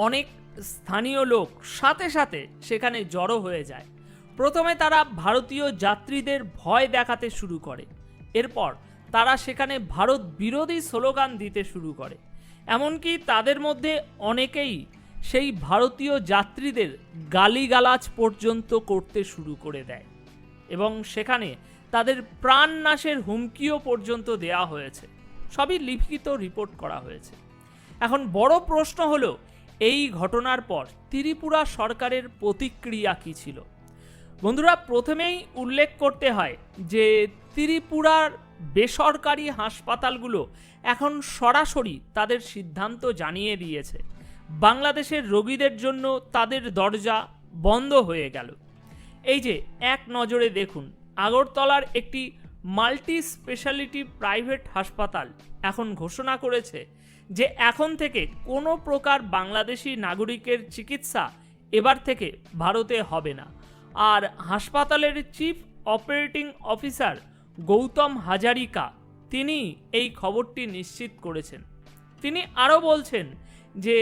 অনেক স্থানীয় লোক সাথে সাথে সেখানে জড়ো হয়ে যায়। প্রথমে তারা ভারতীয় যাত্রীদের ভয় দেখাতে শুরু করে, এরপর তারা সেখানে ভারত বিরোধী স্লোগান দিতে শুরু করে। এমনকি তাদের মধ্যে অনেকেই সেই ভারতীয় যাত্রীদের গালিগালাজ পর্যন্ত করতে শুরু করে দেয় এবং সেখানে তাদের প্রাণনাশের হুমকিও পর্যন্ত দেওয়া হয়েছে। সবই লিখিত রিপোর্ট করা হয়েছে। এখন বড় প্রশ্ন হলো এই ঘটনার পর ত্রিপুরা সরকারের প্রতিক্রিয়া কী ছিল। বন্ধুরা প্রথমেই উল্লেখ করতে হয় যে ত্রিপুরার বেসরকারি হাসপাতালগুলো এখন সরাসরি তাদের সিদ্ধান্ত জানিয়ে দিয়েছে। বাংলাদেশের রোগীদের জন্য তাদের দরজা বন্ধ হয়ে গেল। এই যে এক নজরে দেখুন, আগরতলার একটি মাল্টি স্পেশালিটি প্রাইভেট হাসপাতাল এখন ঘোষণা করেছে যে এখন থেকে কোনো প্রকার বাংলাদেশি নাগরিকের চিকিৎসা এবার থেকে ভারতে হবে না। আর হাসপাতালের chief operating officer Gautam Hazarika তিনি এই খবরটি নিশ্চিত করেছেন। তিনি আরও বলছেন যে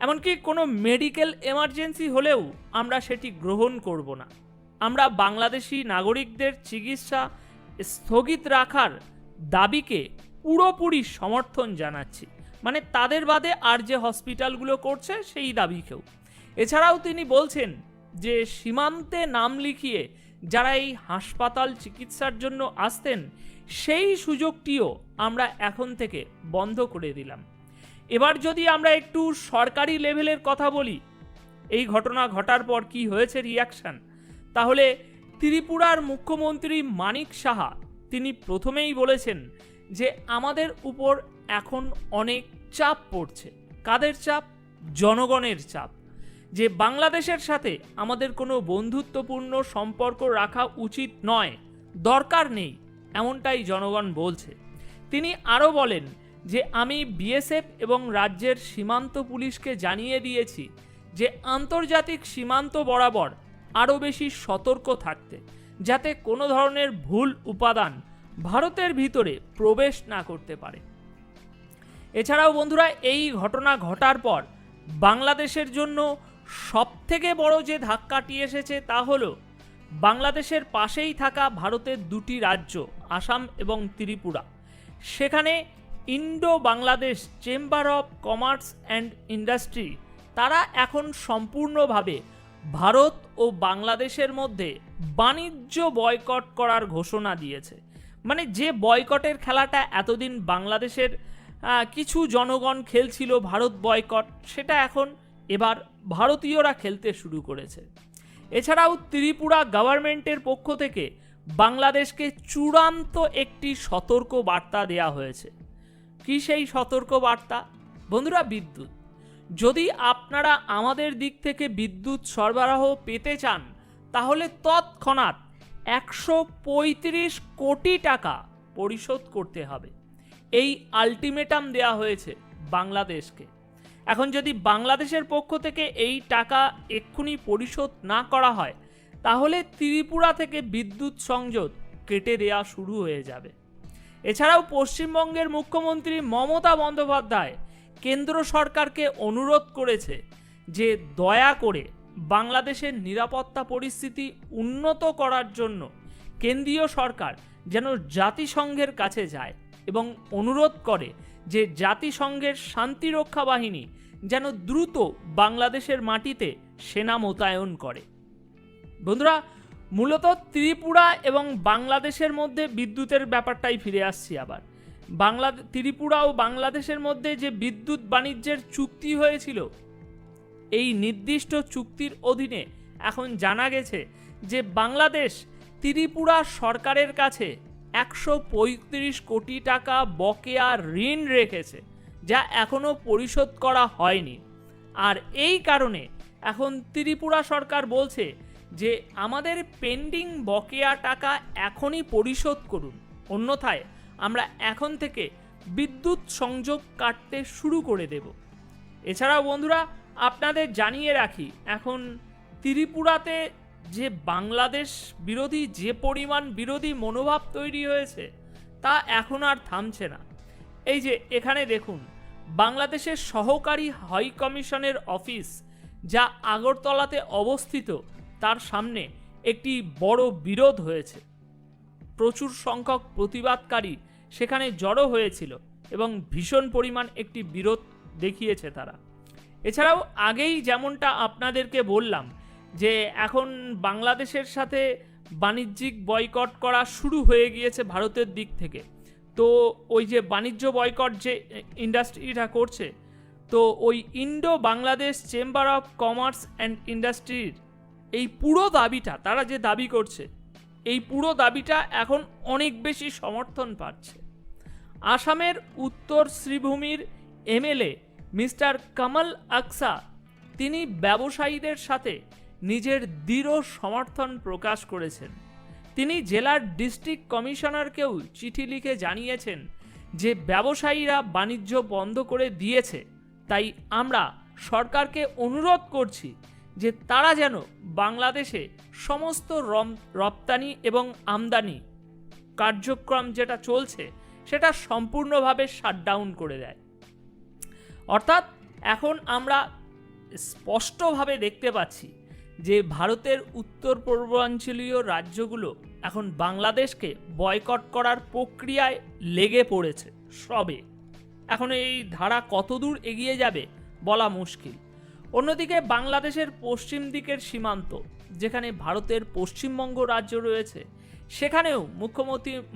এমনকি কোনো মেডিকেল এমার্জেন্সি হলেও আমরা সেটি গ্রহণ করব না। আমরা বাংলাদেশি নাগরিকদের চিকিৎসা স্থগিত রাখার দাবিকে পুরোপুরি সমর্থন জানাচ্ছি, মানে তাদের বাদে আর যে হসপিটালগুলো করছে সেই দাবিকেও। এছাড়াও তিনি বলছেন যে সীমান্তে নাম লিখিয়ে যারা এই হাসপাতাল চিকিৎসার জন্য আসতেন সেই সুযোগটিও আমরা এখন থেকে বন্ধ করে দিলাম। এবার যদি আমরা একটু সরকারি লেভেলের কথা বলি, এই ঘটনা ঘটার পর কি হয়েছে রিয়াকশন, তাহলে ত্রিপুরার মুখ্যমন্ত্রী মানিক সাহা তিনি প্রথমেই বলেছেন যে আমাদের উপর এখন অনেক চাপ পড়ছে। কাদের চাপ? জনগণের চাপ, যে বাংলাদেশের সাথে আমাদের কোনো বন্ধুত্বপূর্ণ সম্পর্ক রাখা উচিত নয়, দরকার নেই, এমনটাই জনগণ বলছে। তিনি আরও বলেন যে আমি বিএসএফ এবং রাজ্যের সীমান্ত পুলিশকে জানিয়ে দিয়েছি যে আন্তর্জাতিক সীমান্ত বরাবর আরও বেশি সতর্ক থাকতে, যাতে কোনো ধরনের ভুল উপাদান ভারতের ভিতরে প্রবেশ না করতে পারে। এছাড়াও বন্ধুরা এই ঘটনা ঘটার পর বাংলাদেশের জন্য সবথেকে বড় যে ধাক্কাটি এসেছে তা হলো বাংলাদেশের পাশেই থাকা ভারতের দুটি রাজ্য আসাম এবং ত্রিপুরা, সেখানে Indo Bangladesh chamber of commerce and industry তারা এখন সম্পূর্ণভাবে ভারত ও বাংলাদেশের মধ্যে বাণিজ্য বয়কট করার ঘোষণা দিয়েছে। মানে যে বয়কটের খেলাটা এতদিন বাংলাদেশের কিছু জনগণ খেলছিল ভারত বয়কট, সেটা এখন এবার ভারতীয়রা খেলতে শুরু করেছে। এছাড়াও ত্রিপুরা গভর্নমেন্টের পক্ষ থেকে বাংলাদেশকে চূড়ান্ত একটি সতর্ক বার্তা দেওয়া হয়েছে। কি সেই সতর্ক বার্তা? বন্ধুরা, বিদ্যুৎ। যদি আপনারা আমাদের দিক থেকে বিদ্যুৎ সরবরাহ পেতে চান তাহলে তৎক্ষণাৎ 135 কোটি টাকা পরিশোধ করতে হবে। এই আলটিমেটাম দেয়া হয়েছে বাংলাদেশকে। এখন যদি বাংলাদেশের পক্ষ থেকে এই টাকা এক্ষুনি পরিশোধ না করা হয় তাহলে ত্রিপুরা থেকে বিদ্যুৎ সংযোগ কেটে দেওয়া শুরু হয়ে যাবে। এছাড়াও পশ্চিমবঙ্গের মুখ্যমন্ত্রী মমতা বন্দ্যোপাধ্যায় কেন্দ্র সরকারকে অনুরোধ করেছে যে দয়া করে বাংলাদেশের নিরাপত্তা পরিস্থিতি উন্নত করার জন্য কেন্দ্রীয় সরকার যেন জাতিসংঘের কাছে যায় এবং অনুরোধ করে যে জাতিসংঘের শান্তিরক্ষা বাহিনী যেন দ্রুত বাংলাদেশের মাটিতে সেনা মোতায়েন করে। বন্ধুরা, মূলত ত্রিপুরা এবং বাংলাদেশের মধ্যে বিদ্যুতের ব্যাপারটাই ফিরে আসছি আবার। ত্রিপুরা ও বাংলাদেশের মধ্যে যে বিদ্যুৎ বাণিজ্যের চুক্তি হয়েছিল, এই নির্দিষ্ট চুক্তির অধীনে এখন জানা গেছে যে বাংলাদেশ ত্রিপুরা সরকারের কাছে 135 কোটি টাকা বকেয়া ঋণ রেখেছে, যা এখনও পরিশোধ করা হয়নি। আর এই কারণে এখন ত্রিপুরা সরকার বলছে যে আমাদের পেন্ডিং বকেয়া টাকা এখনই পরিশোধ করুন, অন্যথায় আমরা এখন থেকে বিদ্যুৎ সংযোগ কাটতে শুরু করে দেব। এছাড়াও বন্ধুরা, আপনাদের জানিয়ে রাখি, এখন ত্রিপুরাতে যে বাংলাদেশ বিরোধী যে পরিমাণ বিরোধী মনোভাব তৈরি হয়েছে তা এখন আর থামছে না। এই যে এখানে দেখুন, বাংলাদেশের সহকারী হাই কমিশনের অফিস যা আগরতলাতে অবস্থিত, তার সামনে একটি বড় বিরোধ হয়েছে। প্রচুর সংখ্যক প্রতিবাদকারী সেখানে জড়ো হয়েছিল এবং ভীষণ পরিমাণ একটি বিরোধ দেখিয়েছে তারা। এছাড়াও আগেই যেমনটা আপনাদেরকে বললাম যে এখন বাংলাদেশের সাথে বাণিজ্যিক বয়কট করা শুরু হয়ে গিয়েছে ভারতের দিক থেকে। তো ওই যে বাণিজ্য বয়কট যে ইন্ডাস্ট্রিটা করছে, তো ওই Indo Bangladesh chamber of commerce and ইন্ডাস্ট্রির এই পুরো দাবিটা, তারা যে দাবি করছে, এই পুরো দাবিটা এখন অনেক বেশি সমর্থন পাচ্ছে। আসামের উত্তর শ্রীভূমির এমএলএ মিস্টার কমল আকসা তিনি ব্যবসায়ীদের সাথে নিজের দৃঢ় সমর্থন প্রকাশ করেছেন। তিনি জেলার ডিস্ট্রিক্ট কমিশনারকেও চিঠি লিখে জানিয়েছেন যে ব্যবসায়ীরা বাণিজ্য বন্ধ করে দিয়েছে, তাই আমরা সরকারকে অনুরোধ করছি যে তারা যেন বাংলাদেশে সমস্ত রপ্তানি এবং আমদানি কার্যক্রম যেটা চলছে সেটা সম্পূর্ণভাবে শাটডাউন করে দেয়। অর্থাৎ এখন আমরা স্পষ্টভাবে দেখতে পাচ্ছি যে ভারতের উত্তর পূর্বাঞ্চলীয় রাজ্যগুলো এখন বাংলাদেশকে বয়কট করার প্রক্রিয়ায় লেগে পড়েছে সবে। এখন এই ধারা কতদূর এগিয়ে যাবে বলা মুশকিল। অন্যদিকে বাংলাদেশের পশ্চিম দিকের সীমান্ত, যেখানে ভারতের পশ্চিমবঙ্গ রাজ্য রয়েছে, সেখানেও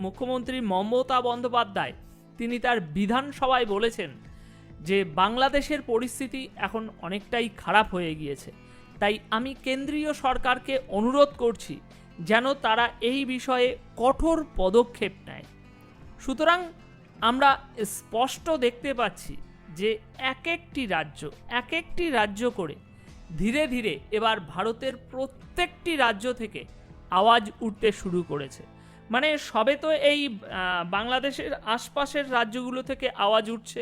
মুখ্যমন্ত্রী মমতা বন্দ্যোপাধ্যায় তিনি তার বিধানসভায় বলেছেন যে বাংলাদেশের পরিস্থিতি এখন অনেকটাই খারাপ হয়ে গিয়েছে, তাই আমি কেন্দ্রীয় সরকারকে অনুরোধ করছি যেন তারা এই বিষয়ে কঠোর পদক্ষেপ নেয়। সুতরাং আমরা স্পষ্ট দেখতে পাচ্ছি যে এক একটি রাজ্য করে ধীরে ধীরে এবার ভারতের প্রত্যেকটি রাজ্য থেকে আওয়াজ উঠতে শুরু করেছে। মানে সবে তো এই বাংলাদেশের আশপাশের রাজ্যগুলো থেকে আওয়াজ উঠছে,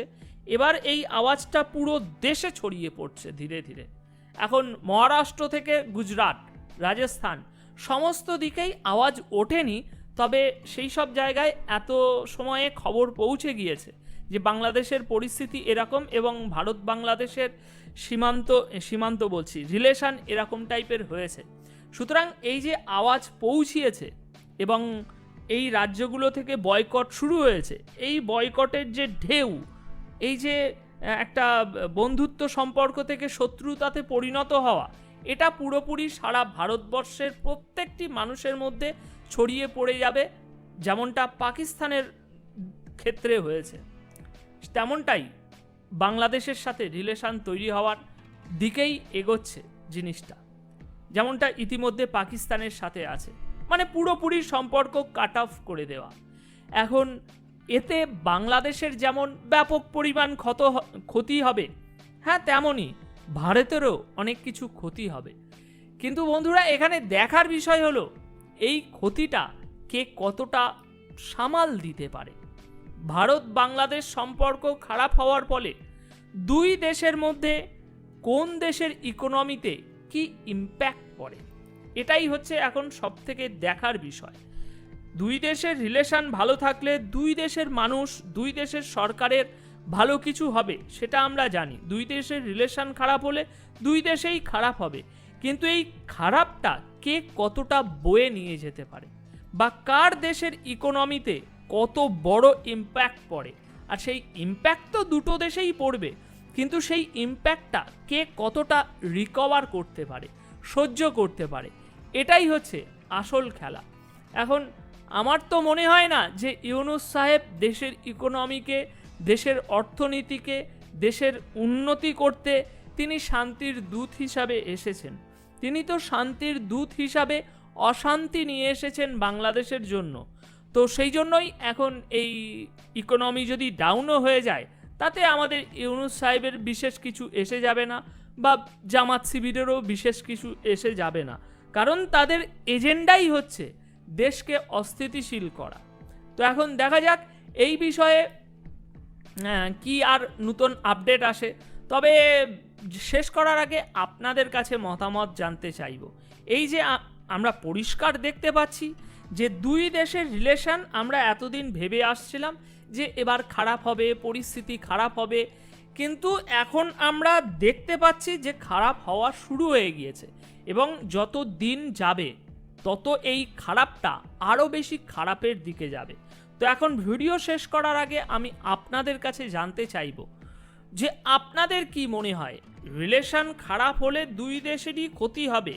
এবার এই আওয়াজটা পুরো দেশে ছড়িয়ে পড়ছে ধীরে ধীরে। এখন মহারাষ্ট্র থেকে গুজরাট, রাজস্থান সমস্ত দিকেই আওয়াজ ওঠেনি, তবে সেই সব জায়গায় এত সময়ে খবর পৌঁছে গিয়েছে যে বাংলাদেশের পরিস্থিতি এরকম এবং ভারত বাংলাদেশের সীমান্ত রিলেশন এরকম টাইপের হয়েছে। সুতরাং এই যে আওয়াজ পৌঁছিয়েছে এবং এই রাজ্যগুলো থেকে বয়কট শুরু হয়েছে, এই বয়কটের যে ঢেউ, এই যে একটা বন্ধুত্ব সম্পর্ক থেকে শত্রুতাতে পরিণত হওয়া, এটা পুরোপুরি সারা ভারতবর্ষের প্রত্যেকটি মানুষের মধ্যে ছড়িয়ে পড়ে যাবে। যেমনটা পাকিস্তানের ক্ষেত্রে হয়েছে, তেমনটাই বাংলাদেশের সাথে রিলেশন তৈরি হওয়ার দিকেই এগোচ্ছে জিনিসটা, যেমনটা ইতিমধ্যে পাকিস্তানের সাথে আছে, মানে পুরোপুরি সম্পর্ক কাট অফ করে দেওয়া। এখন এতে বাংলাদেশের যেমন ব্যাপক পরিমাণ ক্ষতি হবে, হ্যাঁ তেমনই ভারতেরও অনেক কিছু ক্ষতি হবে। কিন্তু বন্ধুরা, এখানে দেখার বিষয় হলো এই ক্ষতিটা কে কতটা সামাল দিতে পারে। ভারত বাংলাদেশ সম্পর্ক খারাপ হওয়ার ফলে দুই দেশের মধ্যে কোন দেশের ইকোনমিতে কি ইম্প্যাক্ট পড়ে, এটাই হচ্ছে এখন সবথেকে দেখার বিষয়। দুই দেশের রিলেশন ভালো থাকলে দুই দেশের মানুষ, দুই দেশের সরকারের ভালো কিছু হবে, সেটা আমরা জানি। দুই দেশের রিলেশন খারাপ হলে দুই দেশেই খারাপ হবে, কিন্তু এই খারাপটা কে কতটা বয়ে নিয়ে যেতে পারে বা কার দেশের ইকোনমিতে কত বড় ইম্প্যাক্ট পড়ে, আর সেই ইম্প্যাক্ট তো দুটো দেশেই পড়বে, কিন্তু সেই ইম্প্যাক্টটা কে কতটা রিকভার করতে পারে, সহ্য করতে পারে, এটাই হচ্ছে আসল খেলা। এখন আমার তো মনে হয় না যে ইউনূস সাহেব দেশের ইকোনমিকে, দেশের অর্থনীতিকে, দেশের উন্নতি করতে তিনি শান্তির দূত হিসাবে এসেছেন। তিনি তো শান্তির দূত হিসাবে অশান্তি নিয়ে এসেছেন বাংলাদেশের জন্য। তো সেই জন্যই এখন এই ইকোনমি যদি ডাউনও হয়ে যায়, তাতে আমাদের ইউনূস সাহেবের বিশেষ কিছু এসে যাবে না, বা জামাত শিবিরেরও বিশেষ কিছু এসে যাবে না, কারণ তাদের এজেন্ডাই হচ্ছে দেশকে অস্থিতিশীল করা। তো এখন দেখা যাক এই বিষয়ে কি আর নতুন আপডেট আসে। তবে শেষ করার আগে আপনাদের কাছে মতামত জানতে চাইব। এই যে আমরা পরিষ্কার দেখতে পাচ্ছি যে দুই দেশের রিলেশন আমরা এতদিন ভেবে আসছিলাম যে এবার খারাপ হবে, পরিস্থিতি খারাপ হবে, কিন্তু এখন আমরা দেখতে পাচ্ছি যে খারাপ হওয়া শুরু হয়ে গিয়েছে, এবং যত দিন যাবে তত এই খারাপটা আরও বেশি খারাপের দিকে যাবে। তো এখন ভিডিও শেষ করার আগে আমি আপনাদের কাছে জানতে চাইব যে আপনাদের কি মনে হয়, রিলেশন খারাপ হলে দুই দেশেরই ক্ষতি হবে,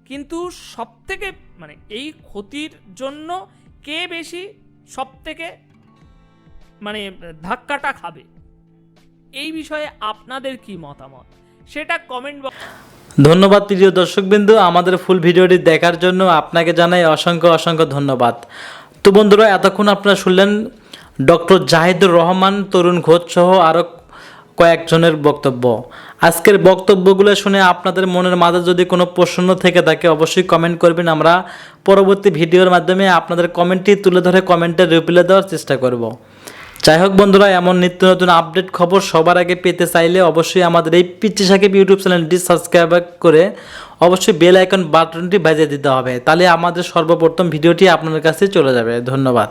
কিন্তু সবথেকে মানে এই ক্ষতির জন্য কে বেশি সবথেকে মানে ধাক্কাটা খাবে, এই বিষয়ে আপনাদের কি মতামত সেটা কমেন্ট বক্স। ধন্যবাদ প্রিয় দর্শকবৃন্দ, আমাদের ফুল ভিডিওটি দেখার জন্য আপনাকে জানাই অসংখ্য অসংখ্য ধন্যবাদ। তো বন্ধুরা, এতক্ষণ আপনারা শুনলেন ডক্টর জাহিদুর রহমান, তরুণ ঘোষ সহ আরও কয়েকজনের বক্তব্য। আজকের বক্তব্যগুলো শুনে আপনাদের মনের মাঝে যদি কোনো প্রশ্ন থেকে থাকে অবশ্যই কমেন্ট করবেন। আমরা পরবর্তী ভিডিওর মাধ্যমে আপনাদের কমেন্টটি তুলে ধরে কমেন্টে রিপ্লাই দেওয়ার চেষ্টা করব। যাই হোক বন্ধুরা, এমন নিত্য নতুন আপডেট খবর সবার আগে পেতে চাইলে অবশ্যই আমাদের এই পিচ্চি সাকিব ইউটিউব চ্যানেলটি সাবস্ক্রাইব করে অবশ্যই বেল আইকন বাটনটি বাজিয়ে দিতে হবে, তাহলে আমাদের সর্বপ্রথম ভিডিওটি আপনাদের কাছে চলে যাবে। ধন্যবাদ।